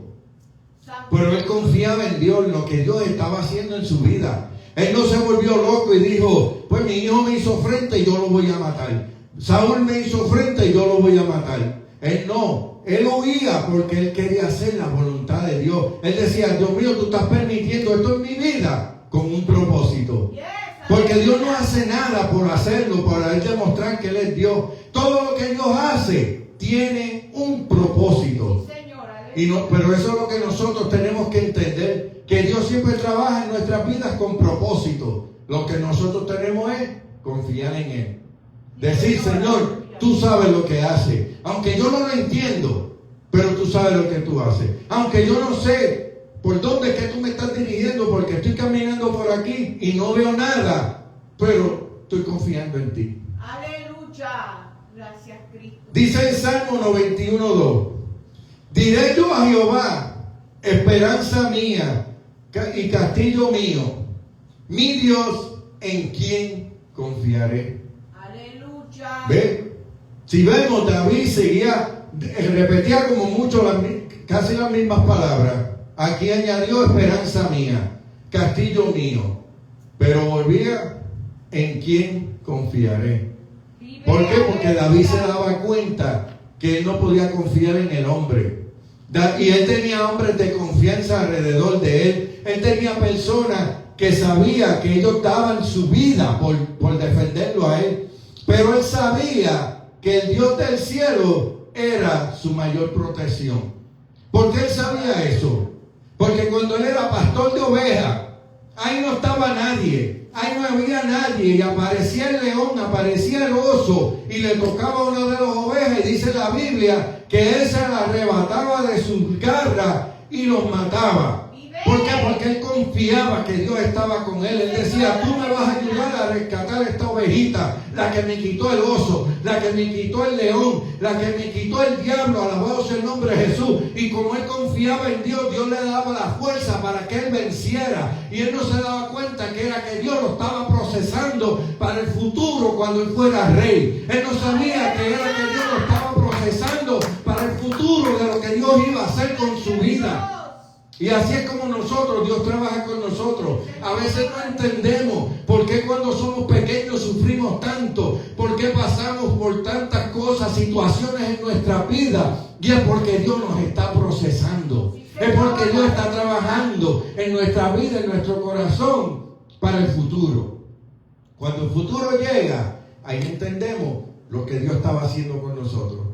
Pero él confiaba en Dios, en lo que Dios estaba haciendo en su vida. Él no se volvió loco y dijo, pues mi hijo me hizo frente y yo lo voy a matar. Saúl me hizo frente y yo lo voy a matar. Él no, él huía porque él quería hacer la voluntad de Dios. Él decía, Dios mío, tú estás permitiendo esto en mi vida con un propósito. Porque Dios no hace nada por hacerlo, para él demostrar que Él es Dios. Todo lo que Dios hace tiene un propósito. Pero eso es lo que nosotros tenemos que entender, que Dios siempre trabaja en nuestras vidas con propósito. Lo que nosotros tenemos es confiar en Él. Decir, Señor, tú sabes lo que haces. Aunque yo no lo entiendo, pero tú sabes lo que tú haces. Aunque yo no sé por dónde es que tú me estás dirigiendo, porque estoy caminando por aquí y no veo nada, pero estoy confiando en ti. Aleluya. Gracias, Cristo. Dice en Salmo 91:2, diré yo a Jehová, esperanza mía y castillo mío, mi Dios, en quien confiaré. Aleluya. ¿Ve? Si vemos, David repetía como mucho casi las mismas palabras. Aquí añadió esperanza mía, castillo mío, pero volvía, en quién confiaré. ¿Por qué? Porque David se daba cuenta que él no podía confiar en el hombre. Y él tenía hombres de confianza alrededor de él. Él tenía personas que sabía que ellos daban su vida por defenderlo a él. Pero él sabía que el Dios del cielo era su mayor protección. ¿Por qué él sabía eso? Porque cuando él era pastor de ovejas, ahí no estaba nadie, ahí no había nadie, y aparecía el león, aparecía el oso, y le tocaba a una de las ovejas, y dice la Biblia que él se la arrebataba de sus garras y los mataba. ¿Por qué? Porque él confiaba que Dios estaba con él. Él decía, tú me vas a ayudar a rescatar esta ovejita, la que me quitó el oso, la que me quitó el león, la que me quitó el diablo, alabado sea el nombre de Jesús. Y como él confiaba en Dios, Dios le daba la fuerza para que él venciera. Y él no se daba cuenta que era que Dios lo estaba procesando para el futuro cuando él fuera rey. Él no sabía que era que Dios lo estaba procesando para el futuro de lo que Dios iba a hacer con su vida. Y así es como nosotros, Dios trabaja con nosotros. A veces no entendemos por qué cuando somos pequeños sufrimos tanto, por qué pasamos por tantas cosas, situaciones en nuestra vida. Y es porque Dios nos está procesando. Es porque Dios está trabajando en nuestra vida, en nuestro corazón, para el futuro. Cuando el futuro llega, ahí entendemos lo que Dios estaba haciendo con nosotros.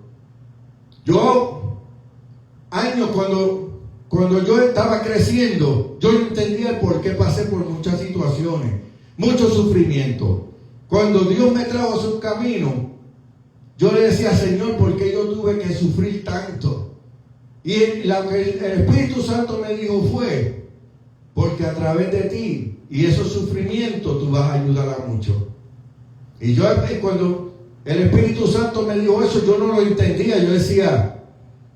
Cuando yo estaba creciendo, yo no entendía el por qué pasé por muchas situaciones, mucho sufrimiento. Cuando Dios me trajo a su camino, yo le decía, Señor, ¿por qué yo tuve que sufrir tanto? Y lo que el Espíritu Santo me dijo fue, porque a través de ti y esos sufrimientos tú vas a ayudar a muchos. Y yo cuando el Espíritu Santo me dijo eso, yo no lo entendía. Yo decía,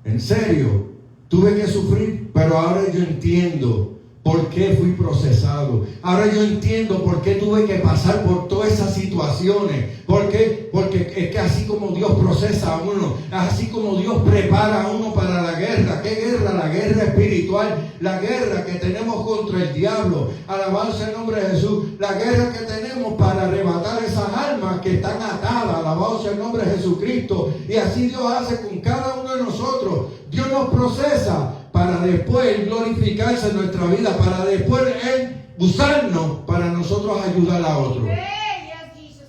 ¿en serio? Tuve que sufrir, pero ahora yo entiendo por qué fui procesado. Ahora yo entiendo por qué tuve que pasar por todas esas situaciones. ¿Por qué? Porque es que así como Dios procesa a uno, así como Dios prepara a uno para la guerra. ¿Qué guerra? La guerra espiritual, la guerra que tenemos contra el diablo. Alabado sea el nombre de Jesús. La guerra que tenemos para arrebatar esas almas que están atadas. Alabado sea el nombre de Jesucristo. Y así Dios hace con cada uno de nosotros. Dios nos procesa para después glorificarse en nuestra vida, para después Él usarnos para nosotros ayudar a otros.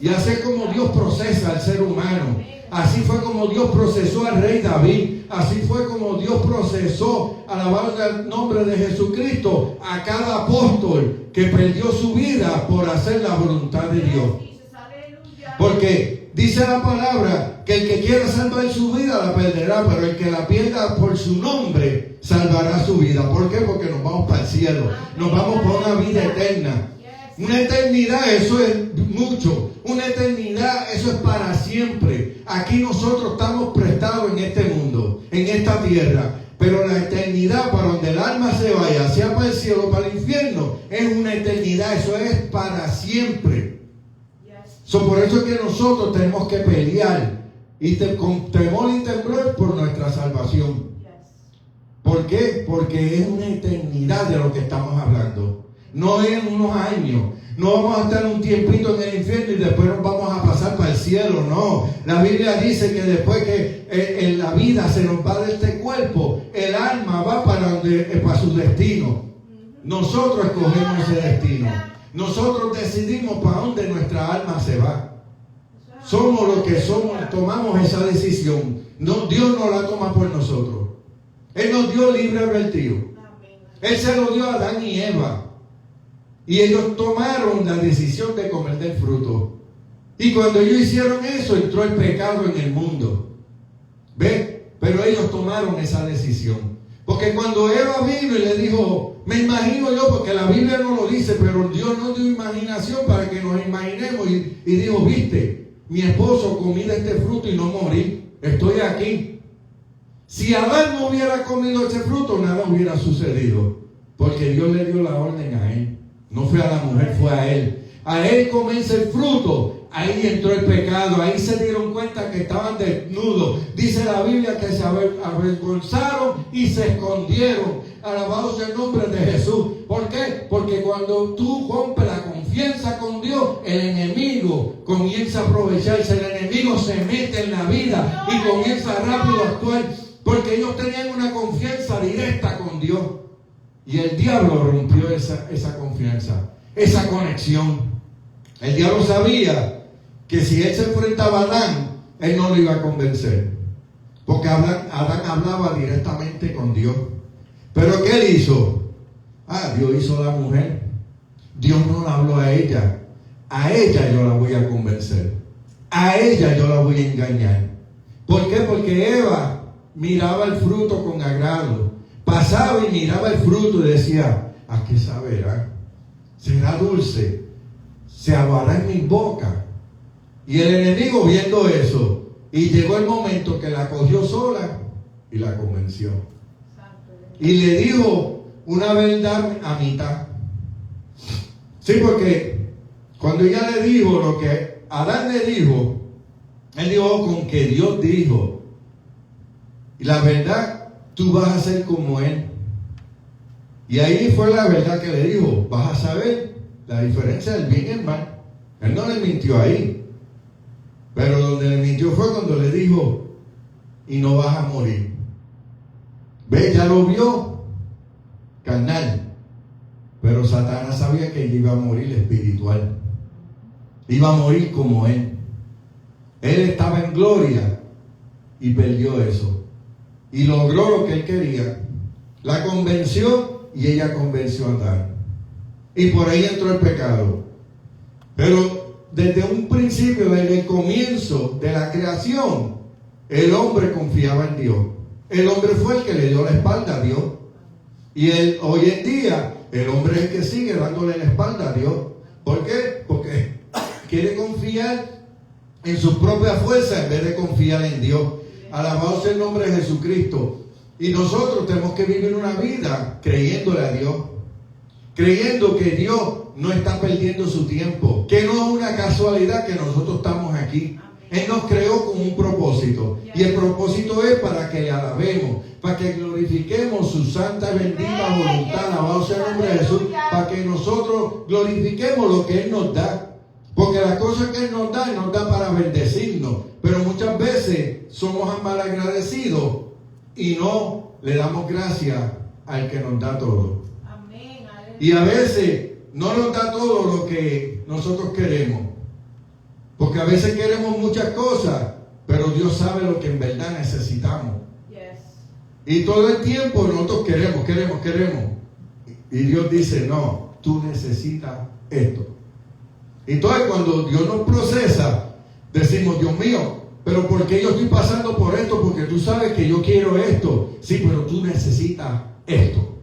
Y así es como Dios procesa al ser humano. Así fue como Dios procesó al rey David. Así fue como Dios procesó, alabado el nombre de Jesucristo, a cada apóstol que perdió su vida por hacer la voluntad de Dios. Porque dice la palabra que el que quiera salvar su vida la perderá, pero el que la pierda por su nombre salvará su vida. ¿Por qué? Porque nos vamos para el cielo, nos vamos por una vida eterna. Una eternidad, eso es mucho. Una eternidad, eso es para siempre. Aquí nosotros estamos prestados en este mundo, en esta tierra. Pero la eternidad, para donde el alma se vaya, sea para el cielo o para el infierno, es una eternidad, eso es para siempre. Por eso es que nosotros tenemos que pelear con temor y temblor por nuestra salvación. ¿Por qué? Porque es una eternidad de lo que estamos hablando. No es unos años. No vamos a estar un tiempito en el infierno y después nos vamos a pasar para el cielo. cielo, no. La Biblia dice que después que en la vida se nos va de este cuerpo, el alma va para su destino. Nosotros escogemos ese destino. Nosotros decidimos para dónde nuestra alma se va. Somos lo que somos, tomamos esa decisión. No, Dios no la toma por nosotros. Él nos dio libre albedrío. Él se lo dio a Adán y Eva. Y ellos tomaron la decisión de comer del fruto. Y cuando ellos hicieron eso, entró el pecado en el mundo. ¿Ve? Pero ellos tomaron esa decisión. Porque cuando Eva vino y le dijo, me imagino yo, porque la Biblia no lo dice, pero Dios nos dio imaginación para que nos imaginemos. Y dijo, viste, mi esposo comí de este fruto y no morí. Estoy aquí. Si Adán no hubiera comido ese fruto, nada hubiera sucedido. Porque Dios le dio la orden a él. No fue a la mujer, fue a él. A él comerse el fruto. Ahí entró el pecado. Ahí se dieron cuenta que estaban desnudos. Dice la Biblia que se avergonzaron y se escondieron. Alabado sea el nombre de Jesús. ¿Por qué? Porque cuando tú rompes la confianza con Dios, el enemigo comienza a aprovecharse. El enemigo se mete en la vida y comienza rápido a actuar. Porque ellos tenían una confianza directa con Dios. Y el diablo rompió esa confianza, esa conexión. El diablo sabía que si él se enfrentaba a Adán, él no lo iba a convencer. Porque Adán hablaba directamente con Dios. Pero ¿qué él hizo? Dios hizo a la mujer. Dios no la habló a ella. A ella yo la voy a convencer. A ella yo la voy a engañar. ¿Por qué? Porque Eva miraba el fruto con agrado. Pasaba y miraba el fruto y decía, ¿a qué saberá? ¿Será dulce? ¿Se aguará en mi boca? Y el enemigo viendo eso, y llegó el momento que la cogió sola y la convenció. Y le dijo una verdad a mitad. Sí, porque cuando ella le dijo lo que Adán le dijo, él dijo con que Dios dijo. Y la verdad, tú vas a ser como él. Y ahí fue la verdad que le dijo, vas a saber la diferencia del bien y el mal. Él no le mintió ahí. Pero donde le mintió fue cuando le dijo, y no vas a morir. Ve, ya lo vio, carnal. Pero Satanás sabía que él iba a morir espiritual. Iba a morir como él. Él estaba en gloria y perdió eso. Y logró lo que él quería. La convenció y ella convenció a Adán. Y por ahí entró el pecado. Pero desde un principio, desde el comienzo de la creación, el hombre confiaba en Dios. El hombre fue el que le dio la espalda a Dios. Y hoy en día, el hombre es el que sigue dándole la espalda a Dios. ¿Por qué? Porque quiere confiar en sus propias fuerzas en vez de confiar en Dios. Alabado sea el nombre de Jesucristo. Y nosotros tenemos que vivir una vida creyéndole a Dios. Creyendo que Dios no está perdiendo su tiempo. Que no es una casualidad que nosotros estamos aquí. Él nos creó con un propósito. Y el propósito es para que le alabemos. Para que glorifiquemos su santa y bendita voluntad. Alabado sea el nombre de Jesús. Para que nosotros glorifiquemos lo que Él nos da. Porque las cosas que Él nos da para bendecirnos. Pero muchas veces somos malagradecidos y no le damos gracias al que nos da todo. Amén. Y a veces no nos da todo lo que nosotros queremos. Porque a veces queremos muchas cosas, pero Dios sabe lo que en verdad necesitamos. Yes. Y todo el tiempo nosotros queremos. Y Dios dice, no, tú necesitas esto. Entonces cuando Dios nos procesa, decimos, Dios mío, pero ¿por qué yo estoy pasando por esto? Porque tú sabes que yo quiero esto. Sí, pero tú necesitas esto.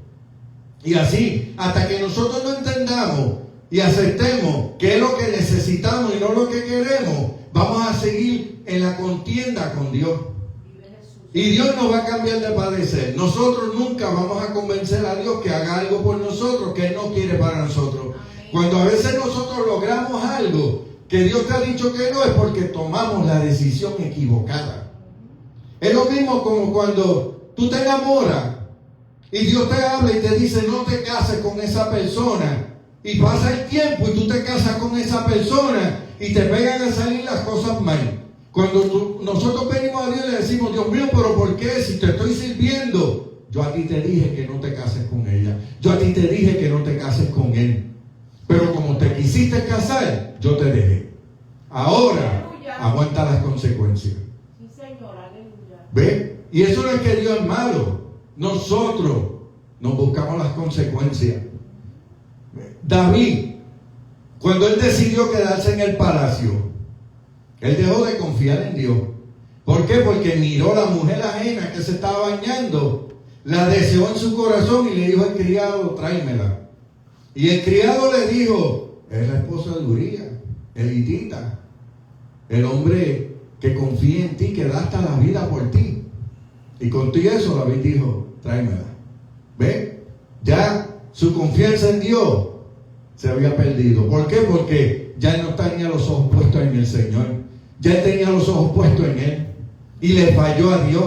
Y así, hasta que nosotros no entendamos y aceptemos que es lo que necesitamos y no lo que queremos, vamos a seguir en la contienda con Dios. Y Dios nos va a cambiar de parecer. Nosotros nunca vamos a convencer a Dios que haga algo por nosotros que Él no quiere para nosotros. Cuando a veces nosotros logramos algo que Dios te ha dicho que no, es porque tomamos la decisión equivocada. Es lo mismo como cuando tú te enamoras y Dios te habla y te dice no te cases con esa persona, y pasa el tiempo y tú te casas con esa persona y te pegan a salir las cosas mal. Cuando nosotros venimos a Dios y le decimos, Dios mío, pero ¿por qué? Si te estoy sirviendo, yo a ti te dije que no te cases con ella, yo a ti te dije que no te cases con él, pero como te quisiste casar, yo te dejé. Ahora, aguanta las consecuencias. Sí, Señor, aleluya. ¿Ve? Y eso no es que Dios es malo. Nosotros nos buscamos las consecuencias. David, cuando él decidió quedarse en el palacio, él dejó de confiar en Dios. ¿Por qué? Porque miró a la mujer ajena que se estaba bañando, la deseó en su corazón y le dijo al criado, tráemela. Y el criado le dijo, es la esposa de Urías, elitita, el hombre que confía en ti, que da hasta la vida por ti. Y con todo eso David dijo, tráemela. ¿Ve? Ya su confianza en Dios se había perdido. ¿Por qué? Porque ya no tenía los ojos puestos en el Señor. Ya él tenía los ojos puestos en él. Y le falló a Dios.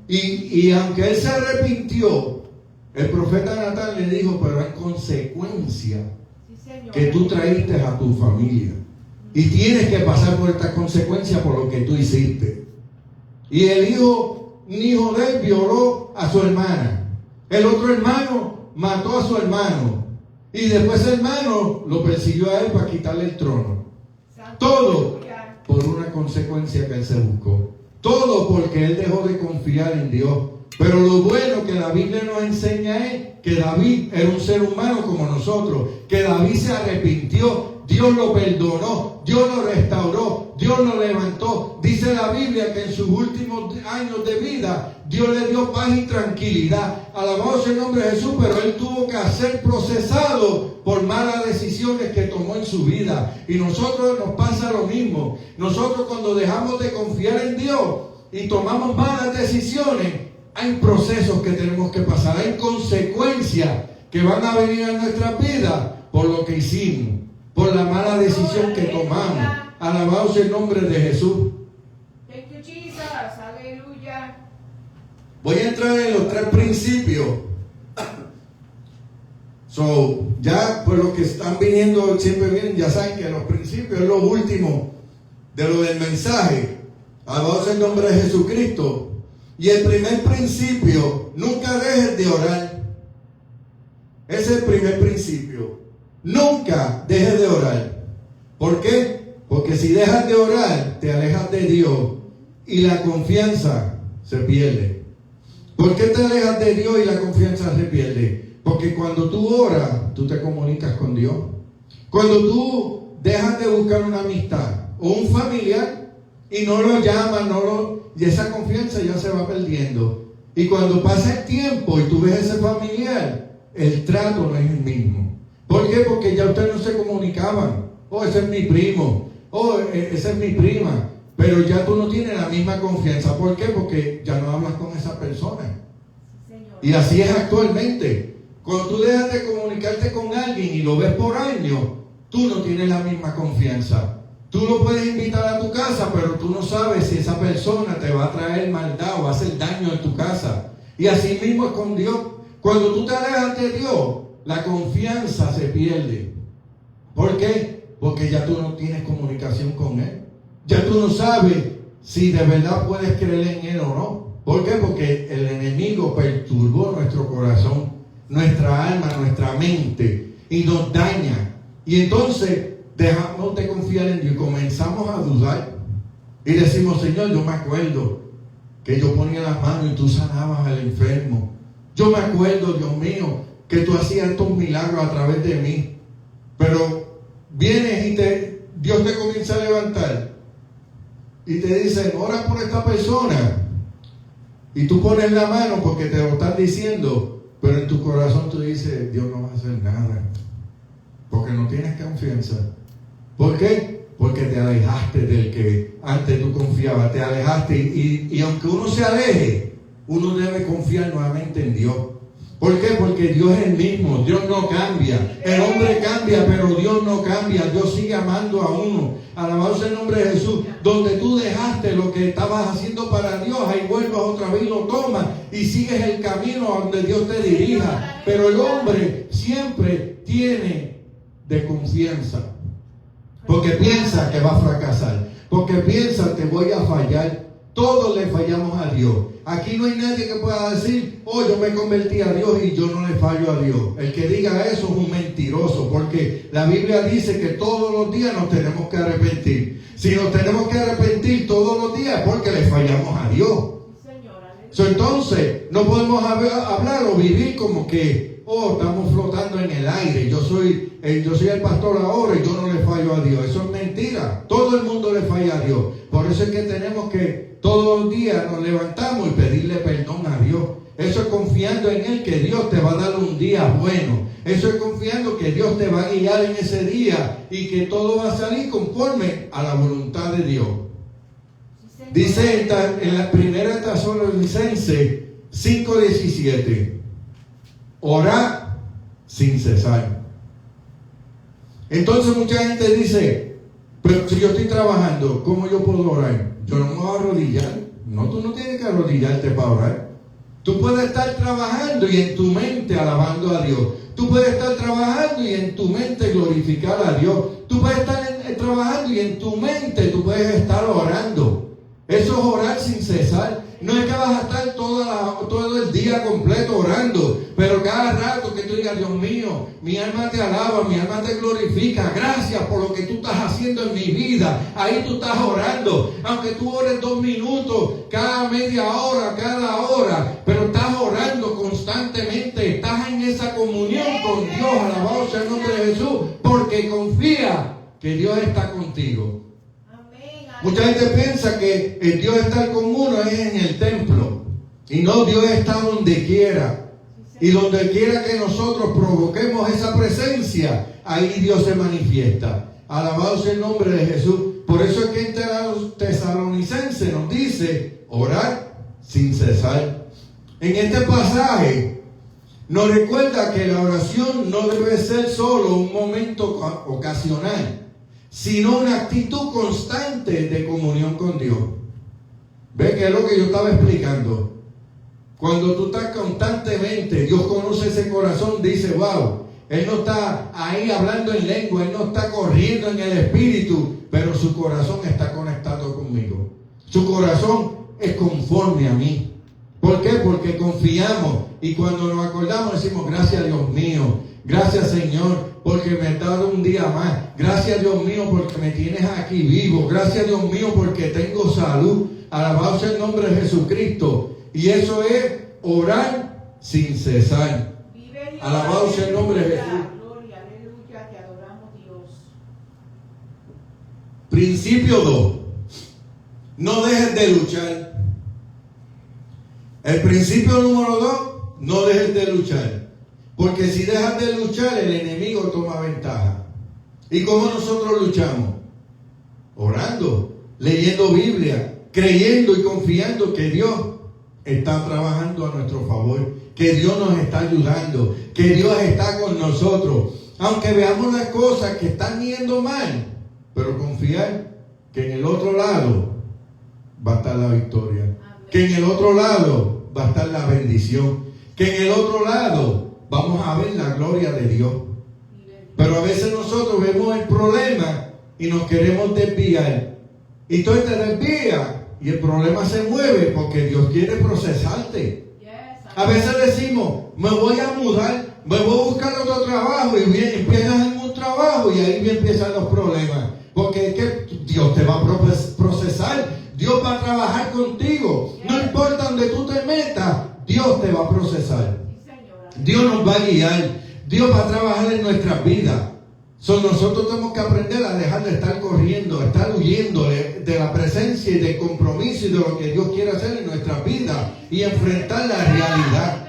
Y aunque él se arrepintió, el profeta Natán le dijo, pero hay consecuencia que tú traíste a tu familia. Y tienes que pasar por esta consecuencia por lo que tú hiciste. Y un hijo de él violó a su hermana. El otro hermano mató a su hermano. Y después el hermano lo persiguió a él para quitarle el trono. Todo por una consecuencia que él se buscó. Todo porque él dejó de confiar en Dios. Pero lo bueno que la Biblia nos enseña es que David era un ser humano como nosotros. Que David se arrepintió. Dios lo perdonó, Dios lo restauró, Dios lo levantó. Dice la Biblia que en sus últimos años de vida Dios le dio paz y tranquilidad. Alabado sea el nombre de Jesús, pero él tuvo que ser procesado por malas decisiones que tomó en su vida. Y nosotros nos pasa lo mismo. Nosotros cuando dejamos de confiar en Dios y tomamos malas decisiones, hay procesos que tenemos que pasar, hay consecuencias que van a venir a nuestra vida por lo que hicimos, por la mala decisión que tomamos. Alabado sea el nombre de Jesús. Thank you, Jesus. Aleluya. Voy a entrar en los 3 principios. Ya pues los que están viniendo siempre vienen, ya saben que los principios es lo último de lo del mensaje. Alabado sea el nombre de Jesucristo. Y el primer principio, nunca dejes de orar. Ese es el primer principio. Nunca dejes de orar. ¿Por qué? Porque si dejas de orar, te alejas de Dios y la confianza se pierde. ¿Por qué te alejas de Dios y la confianza se pierde? Porque cuando tú oras, tú te comunicas con Dios. Cuando tú dejas de buscar una amistad o un familiar y no lo llamas, y esa confianza ya se va perdiendo. Y cuando pasa el tiempo y tú ves ese familiar, el trato no es el mismo. ¿Por qué? Porque ya ustedes no se comunicaban. Oh, ese es mi primo. Oh, esa es mi prima. Pero ya tú no tienes la misma confianza. ¿Por qué? Porque ya no hablas con esa persona. Y así es actualmente. Cuando tú dejas de comunicarte con alguien y lo ves por años, tú no tienes la misma confianza. Tú lo puedes invitar a tu casa, pero tú no sabes si esa persona te va a traer maldad o va a hacer daño en tu casa. Y así mismo es con Dios. Cuando tú te alejas de Dios, la confianza se pierde. ¿Por qué? Porque ya tú no tienes comunicación con Él. Ya tú no sabes si de verdad puedes creer en Él o no. ¿Por qué? Porque el enemigo perturbó nuestro corazón, nuestra alma, nuestra mente y nos daña. Y entonces dejamos de confiar en Dios y comenzamos a dudar. Y decimos, Señor, yo me acuerdo que yo ponía las manos y tú sanabas al enfermo. Yo me acuerdo, Dios mío, que tú hacías estos milagros a través de mí. Pero vienes y Dios te comienza a levantar y te dice, ora por esta persona. Y tú pones la mano porque te lo están diciendo, pero en tu corazón tú dices, Dios no va a hacer nada. Porque no tienes confianza. ¿Por qué? Porque te alejaste del que antes tú confiabas. Te alejaste y aunque uno se aleje, uno debe confiar nuevamente en Dios. ¿Por qué? Porque Dios es el mismo, Dios no cambia. El hombre cambia, pero Dios no cambia. Dios sigue amando a uno. Alabado sea el nombre de Jesús. Donde tú dejaste lo que estabas haciendo para Dios, ahí vuelvas otra vez y lo tomas y sigues el camino a donde Dios te dirija. Pero el hombre siempre tiene desconfianza. porque piensa que va a fracasar, porque piensa que voy a fallar. Todos le fallamos a Dios. Aquí no hay nadie que pueda decir, oh, yo me convertí a Dios y yo no le fallo a Dios. El que diga eso es un mentiroso, porque la Biblia dice que todos los días nos tenemos que arrepentir. Si nos tenemos que arrepentir todos los días es porque le fallamos a Dios. Entonces, no podemos hablar o vivir como que, oh, estamos flotando en el aire. Yo soy el pastor ahora y yo no le fallo a Dios. Eso es mentira. Todo el mundo le falla a Dios. Por eso es que tenemos que todos los días nos levantamos y pedirle perdón a Dios. Eso es confiando en Él, que Dios te va a dar un día bueno. Eso es confiando que Dios te va a guiar en ese día y que todo va a salir conforme a la voluntad de Dios. Dice en la primera Tesalonicenses 5:17, orad sin cesar. Entonces mucha gente dice, pero si yo estoy trabajando, ¿cómo yo puedo orar? Yo no me voy a arrodillar. No, tú no tienes que arrodillarte para orar. Tú puedes estar trabajando y en tu mente alabando a Dios. Tú puedes estar trabajando y en tu mente glorificar a Dios. Tú puedes estar trabajando y en tu mente tú puedes estar orando. Eso es orar sin cesar. No es que vas a estar todo el día completo orando, pero cada rato que tú digas, Dios mío, mi alma te alaba, mi alma te glorifica, gracias por lo que tú estás haciendo en mi vida. Ahí tú estás orando, aunque tú ores 2 minutos, cada media hora, cada hora, pero estás orando constantemente, estás en esa comunión con Dios, alabado sea el nombre de Jesús, porque confía que Dios está contigo. Mucha gente piensa que el Dios estar con uno es en el templo. Y no, Dios está donde quiera. Y donde quiera que nosotros provoquemos esa presencia, ahí Dios se manifiesta. Alabado sea el nombre de Jesús. Por eso es que en Tesalonicenses nos dice, orar sin cesar. En este pasaje nos recuerda que la oración no debe ser solo un momento ocasional, sino una actitud constante de comunión con Dios. ¿Ve que es lo que yo estaba explicando? Cuando tú estás constantemente, Dios conoce ese corazón, dice, wow, Él no está ahí hablando en lengua, Él no está corriendo en el espíritu, pero su corazón está conectado conmigo. Su corazón es conforme a mí. ¿Por qué? Porque confiamos y cuando nos acordamos decimos, gracias Dios mío, gracias Señor, porque me has dado un día más. Gracias Dios mío porque me tienes aquí vivo. Gracias Dios mío porque tengo salud. Alabado sea el nombre de Jesucristo. Y eso es orar sin cesar. Alabado sea el nombre de Jesús. Gloria, aleluya, te adoramos Dios. Principio 2. No dejes de luchar. El principio número 2. No dejes de luchar. Porque si dejas de luchar, el enemigo toma ventaja. ¿Y cómo nosotros luchamos? Orando, leyendo Biblia, creyendo y confiando que Dios está trabajando a nuestro favor, que Dios nos está ayudando, que Dios está con nosotros. Aunque veamos las cosas que están yendo mal, pero confiar que en el otro lado va a estar la victoria. Amén. Que en el otro lado va a estar la bendición. Que en el otro lado vamos a ver la gloria de Dios. Pero a veces nosotros vemos el problema y nos queremos desviar. Y tú te desvías y el problema se mueve porque Dios quiere procesarte. A veces decimos, me voy a mudar, me voy a buscar otro trabajo y empiezas en un trabajo y ahí empiezan los problemas. Porque es que Dios te va a procesar, Dios va a trabajar contigo. No importa donde tú te metas, Dios te va a procesar. Dios nos va a guiar. Dios va a trabajar en nuestras vidas. Nosotros tenemos que aprender a dejar de estar corriendo, a estar huyendo de la presencia y del compromiso y de lo que Dios quiere hacer en nuestras vidas y enfrentar la realidad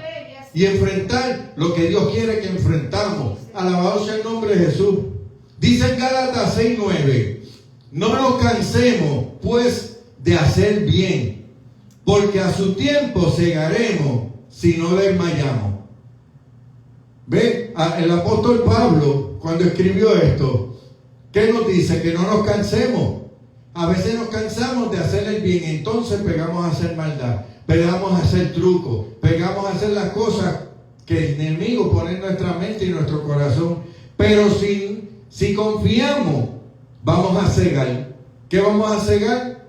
y enfrentar lo que Dios quiere que enfrentamos. Alabado sea el nombre de Jesús. Dice en Gálatas 6:9, no nos cansemos pues de hacer bien, porque a su tiempo segaremos si no desmayamos. ¿Ve? El apóstol Pablo, cuando escribió esto, ¿qué nos dice? Que no nos cansemos. A veces nos cansamos de hacer el bien, entonces pegamos a hacer maldad, pegamos a hacer trucos, pegamos a hacer las cosas que el enemigo pone en nuestra mente y nuestro corazón. Pero si confiamos, vamos a cegar. ¿Qué vamos a cegar?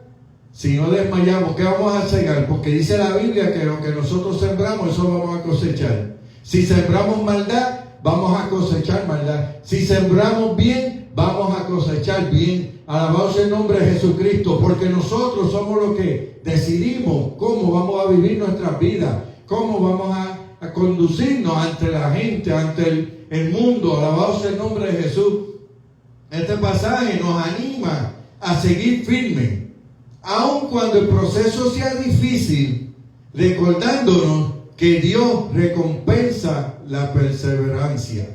Si no desmayamos, ¿qué vamos a cegar? Porque dice la Biblia que lo que nosotros sembramos, eso vamos a cosechar. Si sembramos maldad, vamos a cosechar maldad. Si sembramos bien, vamos a cosechar bien. Alabado sea el nombre de Jesucristo, porque nosotros somos los que decidimos cómo vamos a vivir nuestras vidas, cómo vamos a conducirnos ante la gente, ante el mundo. Alabado sea el nombre de Jesús. Este pasaje nos anima a seguir firmes, aun cuando el proceso sea difícil, recordándonos que Dios recompensa la perseverancia.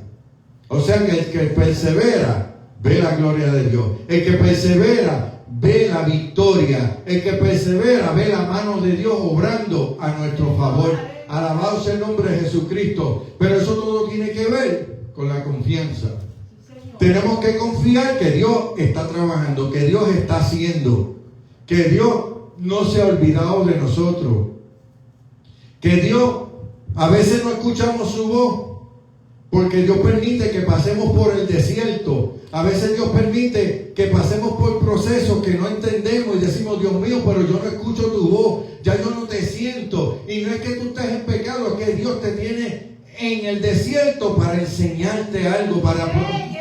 O sea que el que persevera ve la gloria de Dios. El que persevera ve la victoria. El que persevera ve la mano de Dios obrando a nuestro favor. Alabado sea el nombre de Jesucristo. Pero eso todo tiene que ver con la confianza. Tenemos que confiar que Dios está trabajando, que Dios está haciendo, que Dios no se ha olvidado de nosotros, que Dios, a veces no escuchamos su voz, porque Dios permite que pasemos por el desierto. A veces Dios permite que pasemos por procesos que no entendemos y decimos, Dios mío, pero yo no escucho tu voz, ya yo no te siento. Y no es que tú estés en pecado, es que Dios te tiene en el desierto para enseñarte algo, para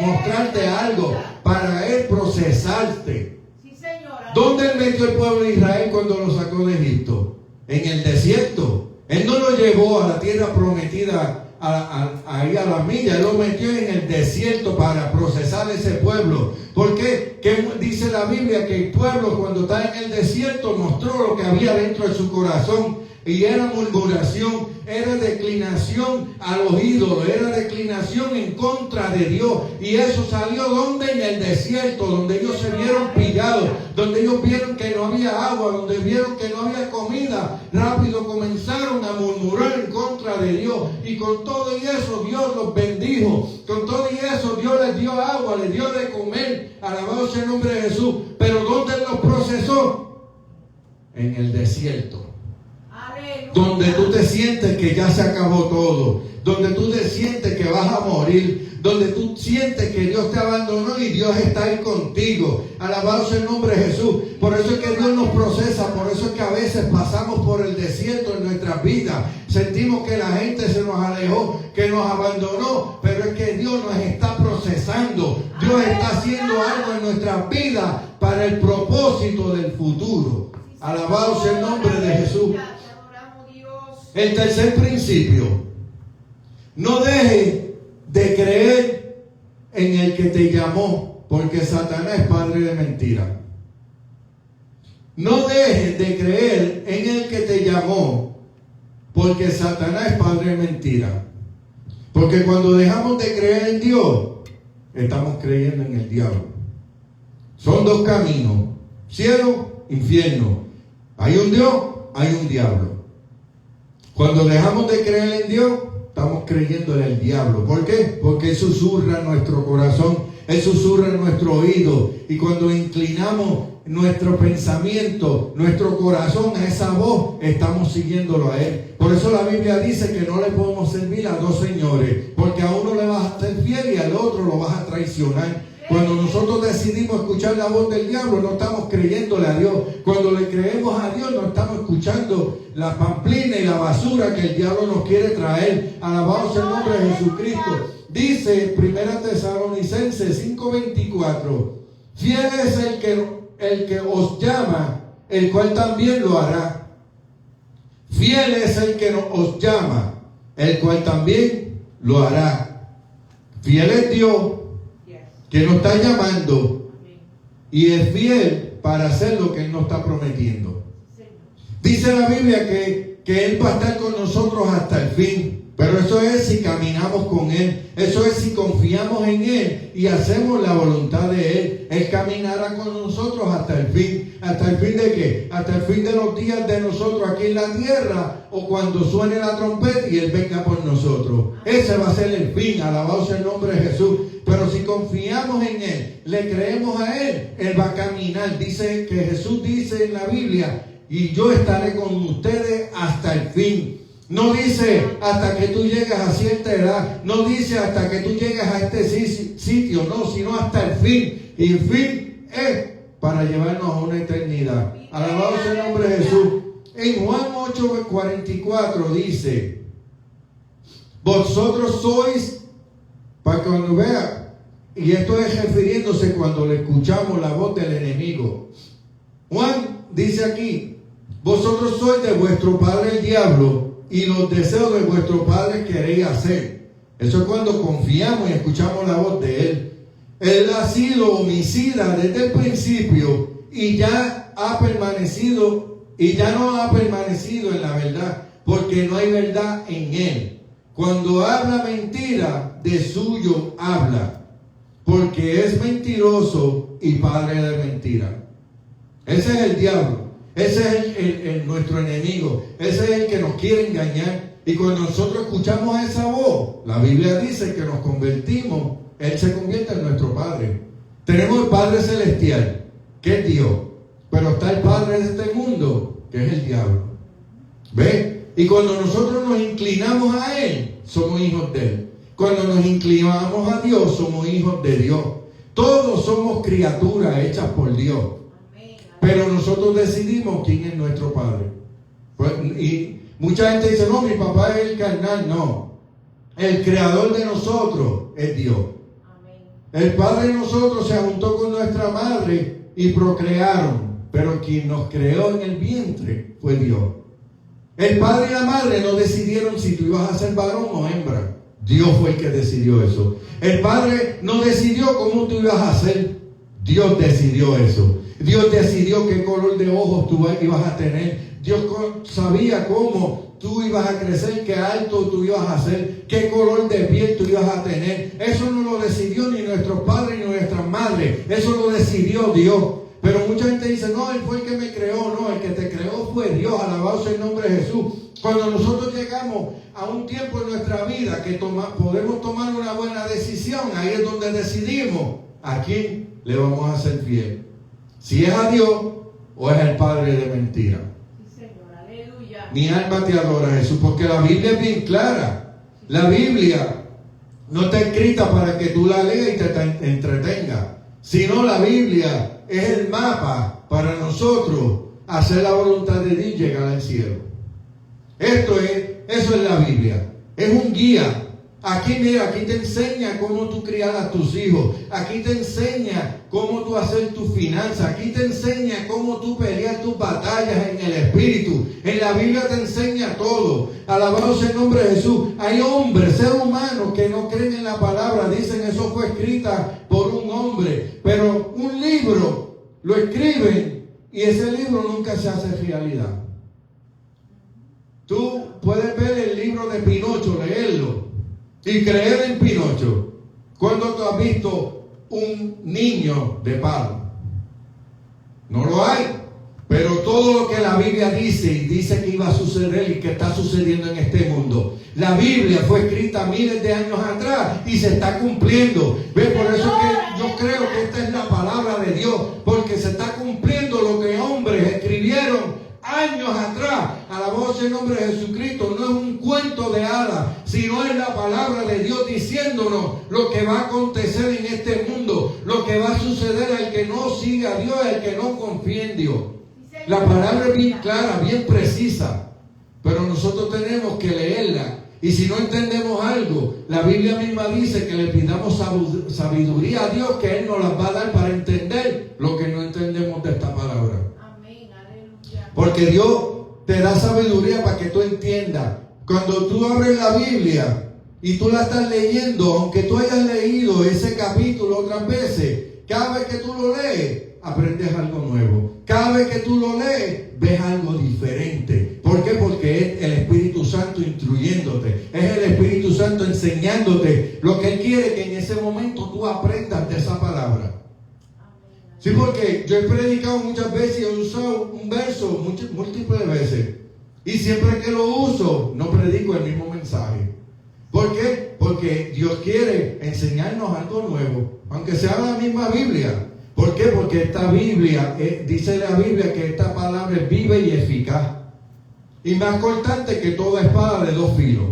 mostrarte algo, para Él procesarte. Sí, señora. ¿Dónde Él metió el pueblo de Israel cuando lo sacó de Egipto? En el desierto. Él no lo llevó a la tierra prometida ahí a la milla. Él lo metió en el desierto para procesar ese pueblo. ¿Por qué? ¿Qué dice la Biblia? Que el pueblo, cuando está en el desierto, mostró lo que había dentro de su corazón. Y era murmuración, era declinación a los ídolos, era declinación en contra de Dios. Y eso salió ¿dónde? En el desierto, donde ellos se vieron pillados, donde ellos vieron que no había agua, donde vieron que no había comida. Rápido comenzaron a murmurar en contra de Dios. Y con todo y eso Dios los bendijo. Con todo y eso Dios les dio agua, les dio de comer. Alabado sea el nombre de Jesús. Pero ¿dónde los procesó? En el desierto. Donde tú te sientes que ya se acabó todo, donde tú te sientes que vas a morir, donde tú sientes que Dios te abandonó y Dios está ahí contigo. Alabado sea el nombre de Jesús. Por eso es que Dios nos procesa, por eso es que a veces pasamos por el desierto en nuestras vidas. Sentimos que la gente se nos alejó, que nos abandonó, pero es que Dios nos está procesando. Dios está haciendo algo en nuestras vidas para el propósito del futuro. Alabado sea el nombre de Jesús. El tercer principio: no deje de creer en el que te llamó, porque Satanás es padre de mentira. No dejes de creer en el que te llamó, porque Satanás es padre de mentira. Porque cuando dejamos de creer en Dios, estamos creyendo en el diablo. Son dos caminos: cielo, infierno. Hay un Dios, hay un diablo. Cuando dejamos de creer en Dios, estamos creyendo en el diablo. ¿Por qué? Porque Él susurra en nuestro corazón, Él susurra en nuestro oído. Y cuando inclinamos nuestro pensamiento, nuestro corazón a esa voz, estamos siguiéndolo a Él. Por eso la Biblia dice que no le podemos servir a dos señores, porque a uno le vas a ser fiel y al otro lo vas a traicionar. Cuando nosotros decidimos escuchar la voz del diablo, no estamos creyéndole a Dios. Cuando le creemos a Dios, no estamos escuchando la pamplina y la basura que el diablo nos quiere traer. Alabado sea el nombre de Jesucristo. Dice 1 Tesalonicenses 5:24: fiel es el que os llama, el cual también lo hará. Fiel es el que os llama, el cual también lo hará. Fiel es Dios, que nos está llamando, y es fiel para hacer lo que Él nos está prometiendo. Dice la Biblia que Él va a estar con nosotros hasta el fin. Pero eso es si caminamos con Él. Eso es si confiamos en Él y hacemos la voluntad de Él. Él caminará con nosotros hasta el fin. ¿Hasta el fin de qué? Hasta el fin de los días de nosotros aquí en la tierra, o cuando suene la trompeta y Él venga por nosotros. Ese va a ser el fin. Alabado sea el nombre de Jesús. Pero si confiamos en Él, le creemos a Él, Él va a caminar. Dice que Jesús dice en la Biblia: y yo estaré con ustedes hasta el fin. No dice hasta que tú llegas a cierta edad, no dice hasta que tú llegas a este sitio, no, sino hasta el fin. Y el fin es para llevarnos a una eternidad. Alabado sea el nombre de Jesús. En Juan 8:44 dice: vosotros sois, para que cuando vea, y esto es refiriéndose cuando le escuchamos la voz del enemigo. Juan dice aquí: vosotros sois de vuestro padre el diablo, y los deseos de vuestro padre queréis hacer. Eso es cuando confiamos y escuchamos la voz de él. Él ha sido homicida desde el principio y ya ha permanecido y ya no ha permanecido en la verdad, porque no hay verdad en él. Cuando habla mentira, de suyo habla, porque es mentiroso y padre de mentira. Ese es el diablo, ese es nuestro enemigo, ese es el que nos quiere engañar. Y cuando nosotros escuchamos esa voz, la Biblia dice que nos convertimos, Él se convierte en nuestro Padre. Tenemos el Padre Celestial, que es Dios, pero está el Padre de este mundo, que es el diablo. ¿Ve? Y cuando nosotros nos inclinamos a Él, somos hijos de Él. Cuando nos inclinamos a Dios, somos hijos de Dios. Todos somos criaturas hechas por Dios. Pero nosotros decidimos quién es nuestro Padre. Pues, y mucha gente dice: no, mi papá es el carnal. No, el creador de nosotros es Dios. El Padre de nosotros se juntó con nuestra madre y procrearon, pero quien nos creó en el vientre fue Dios. El padre y la madre no decidieron si tú ibas a ser varón o hembra. Dios fue el que decidió eso. El padre no decidió cómo tú ibas a ser. Dios decidió eso. Dios decidió qué color de ojos tú ibas a tener. Dios sabía cómo tú ibas a crecer, qué alto tú ibas a ser, qué color de piel tú ibas a tener. Eso no lo decidió ni nuestros padres ni nuestras madres. Eso lo decidió Dios. Pero mucha gente dice: no, Él fue el que me creó. No, el que te creó fue Dios. Alabado sea el nombre de Jesús. Cuando nosotros llegamos a un tiempo en nuestra vida que podemos tomar una buena decisión, ahí es donde decidimos a quién le vamos a ser fiel. Si es a Dios o es al padre de mentira. Sí, Señor, aleluya. Mi alma te adora, Jesús, porque la Biblia es bien clara. La Biblia no está escrita para que tú la leas y te entretengas, sino la Biblia es el mapa para nosotros hacer la voluntad de Dios y llegar al cielo. Eso es la Biblia. Es un guía. Aquí, mira, aquí te enseña cómo tú criar a tus hijos. Aquí te enseña cómo tú hacer tus finanzas. Aquí te enseña cómo tú pelear tus batallas en el Espíritu. En la Biblia te enseña todo. Alabado sea el nombre de Jesús. Hay hombres, seres humanos que no creen en la palabra. Dicen: eso fue escrita por un hombre. Pero un libro lo escriben y ese libro nunca se hace realidad. Tú puedes ver el libro de Pinocho, leerlo y creer en Pinocho. ¿Cuándo tú has visto un niño de palo? No lo hay. Pero todo lo que la Biblia dice, y dice que iba a suceder y que está sucediendo en este mundo, la Biblia fue escrita miles de años atrás y se está cumpliendo. ¿Ves? Por eso que yo creo que esta es la palabra de Dios, porque se está cumpliendo lo que hombres escribieron años atrás. Alabado sea el nombre de Jesucristo. No es un cuento de hadas, sino es la palabra de Dios diciéndonos lo que va a acontecer en este mundo, lo que va a suceder al que no sigue a Dios, al que no confía en Dios. La palabra es bien clara, bien precisa, pero nosotros tenemos que leerla. Y si no entendemos algo, la Biblia misma dice que le pidamos sabiduría a Dios, que Él nos las va a dar para entender lo que no entendemos de esta palabra. Porque Dios te da sabiduría para que tú entiendas. Cuando tú abres la Biblia y tú la estás leyendo, aunque tú hayas leído ese capítulo otras veces, cada vez que tú lo lees, aprendes algo nuevo. Cada vez que tú lo lees, ves algo diferente. ¿Por qué? Porque es el Espíritu Santo instruyéndote. Es el Espíritu Santo enseñándote lo que Él quiere que en ese momento tú aprendas de esa palabra. Sí, porque yo he predicado muchas veces y he usado un verso múltiples veces. Y siempre que lo uso, no predico el mismo mensaje. ¿Por qué? Porque Dios quiere enseñarnos algo nuevo, aunque sea la misma Biblia. ¿Por qué? Porque esta Biblia, dice la Biblia que esta palabra es viva y eficaz. Y más cortante que toda espada de dos filos.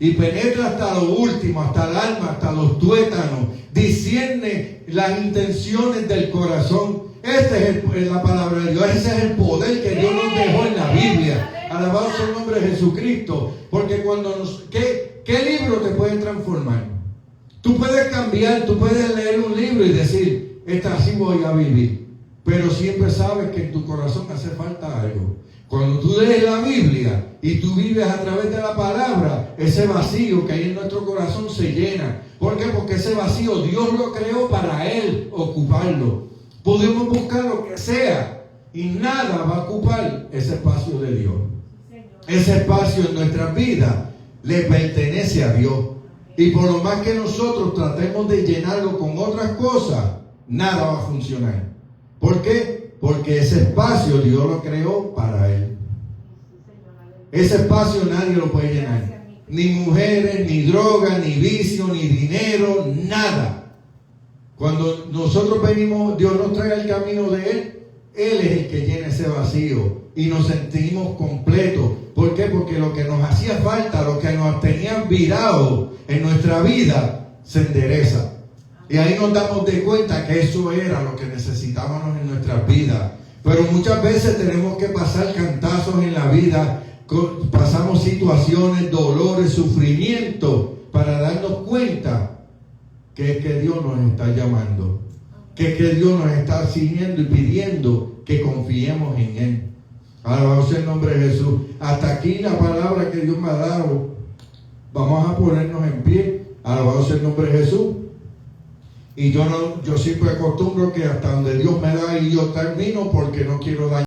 Y penetra hasta lo último, hasta el alma, hasta los tuétanos, discierne las intenciones del corazón. Esta es la palabra de Dios, ese es el poder que Dios nos dejó en la Biblia. Alabado sea el nombre de Jesucristo. Porque cuando ¿qué libro te puede transformar? Tú puedes cambiar, tú puedes leer un libro y decir, así voy a vivir. Pero siempre sabes que en tu corazón hace falta algo. Cuando tú lees la Biblia y tú vives a través de la palabra, ese vacío que hay en nuestro corazón se llena. ¿Por qué? Porque ese vacío Dios lo creó para Él ocuparlo. Podemos buscar lo que sea y nada va a ocupar ese espacio de Dios. Ese espacio en nuestras vidas le pertenece a Dios. Y por lo más que nosotros tratemos de llenarlo con otras cosas, nada va a funcionar. ¿Por qué? Porque ese espacio Dios lo creó para Él. Ese espacio nadie lo puede llenar. Ni mujeres, ni drogas, ni vicio, ni dinero, nada. Cuando nosotros venimos, Dios nos trae el camino de Él, Él es el que llena ese vacío y nos sentimos completos. ¿Por qué? Porque lo que nos hacía falta, lo que nos tenían virado en nuestra vida, se endereza. Y ahí nos damos de cuenta que eso era lo que necesitábamos en nuestras vidas. Pero muchas veces tenemos que pasar cantazos en la vida, pasamos situaciones, dolores, sufrimiento, para darnos cuenta que es que Dios nos está llamando, que es que Dios nos está siguiendo y pidiendo que confiemos en Él. Alabado sea el nombre de Jesús. Hasta aquí la palabra que Dios me ha dado. Vamos a ponernos en pie. Alabado sea el nombre de Jesús. Y yo siempre acostumbro que hasta donde Dios me da y yo termino, porque no quiero dañar.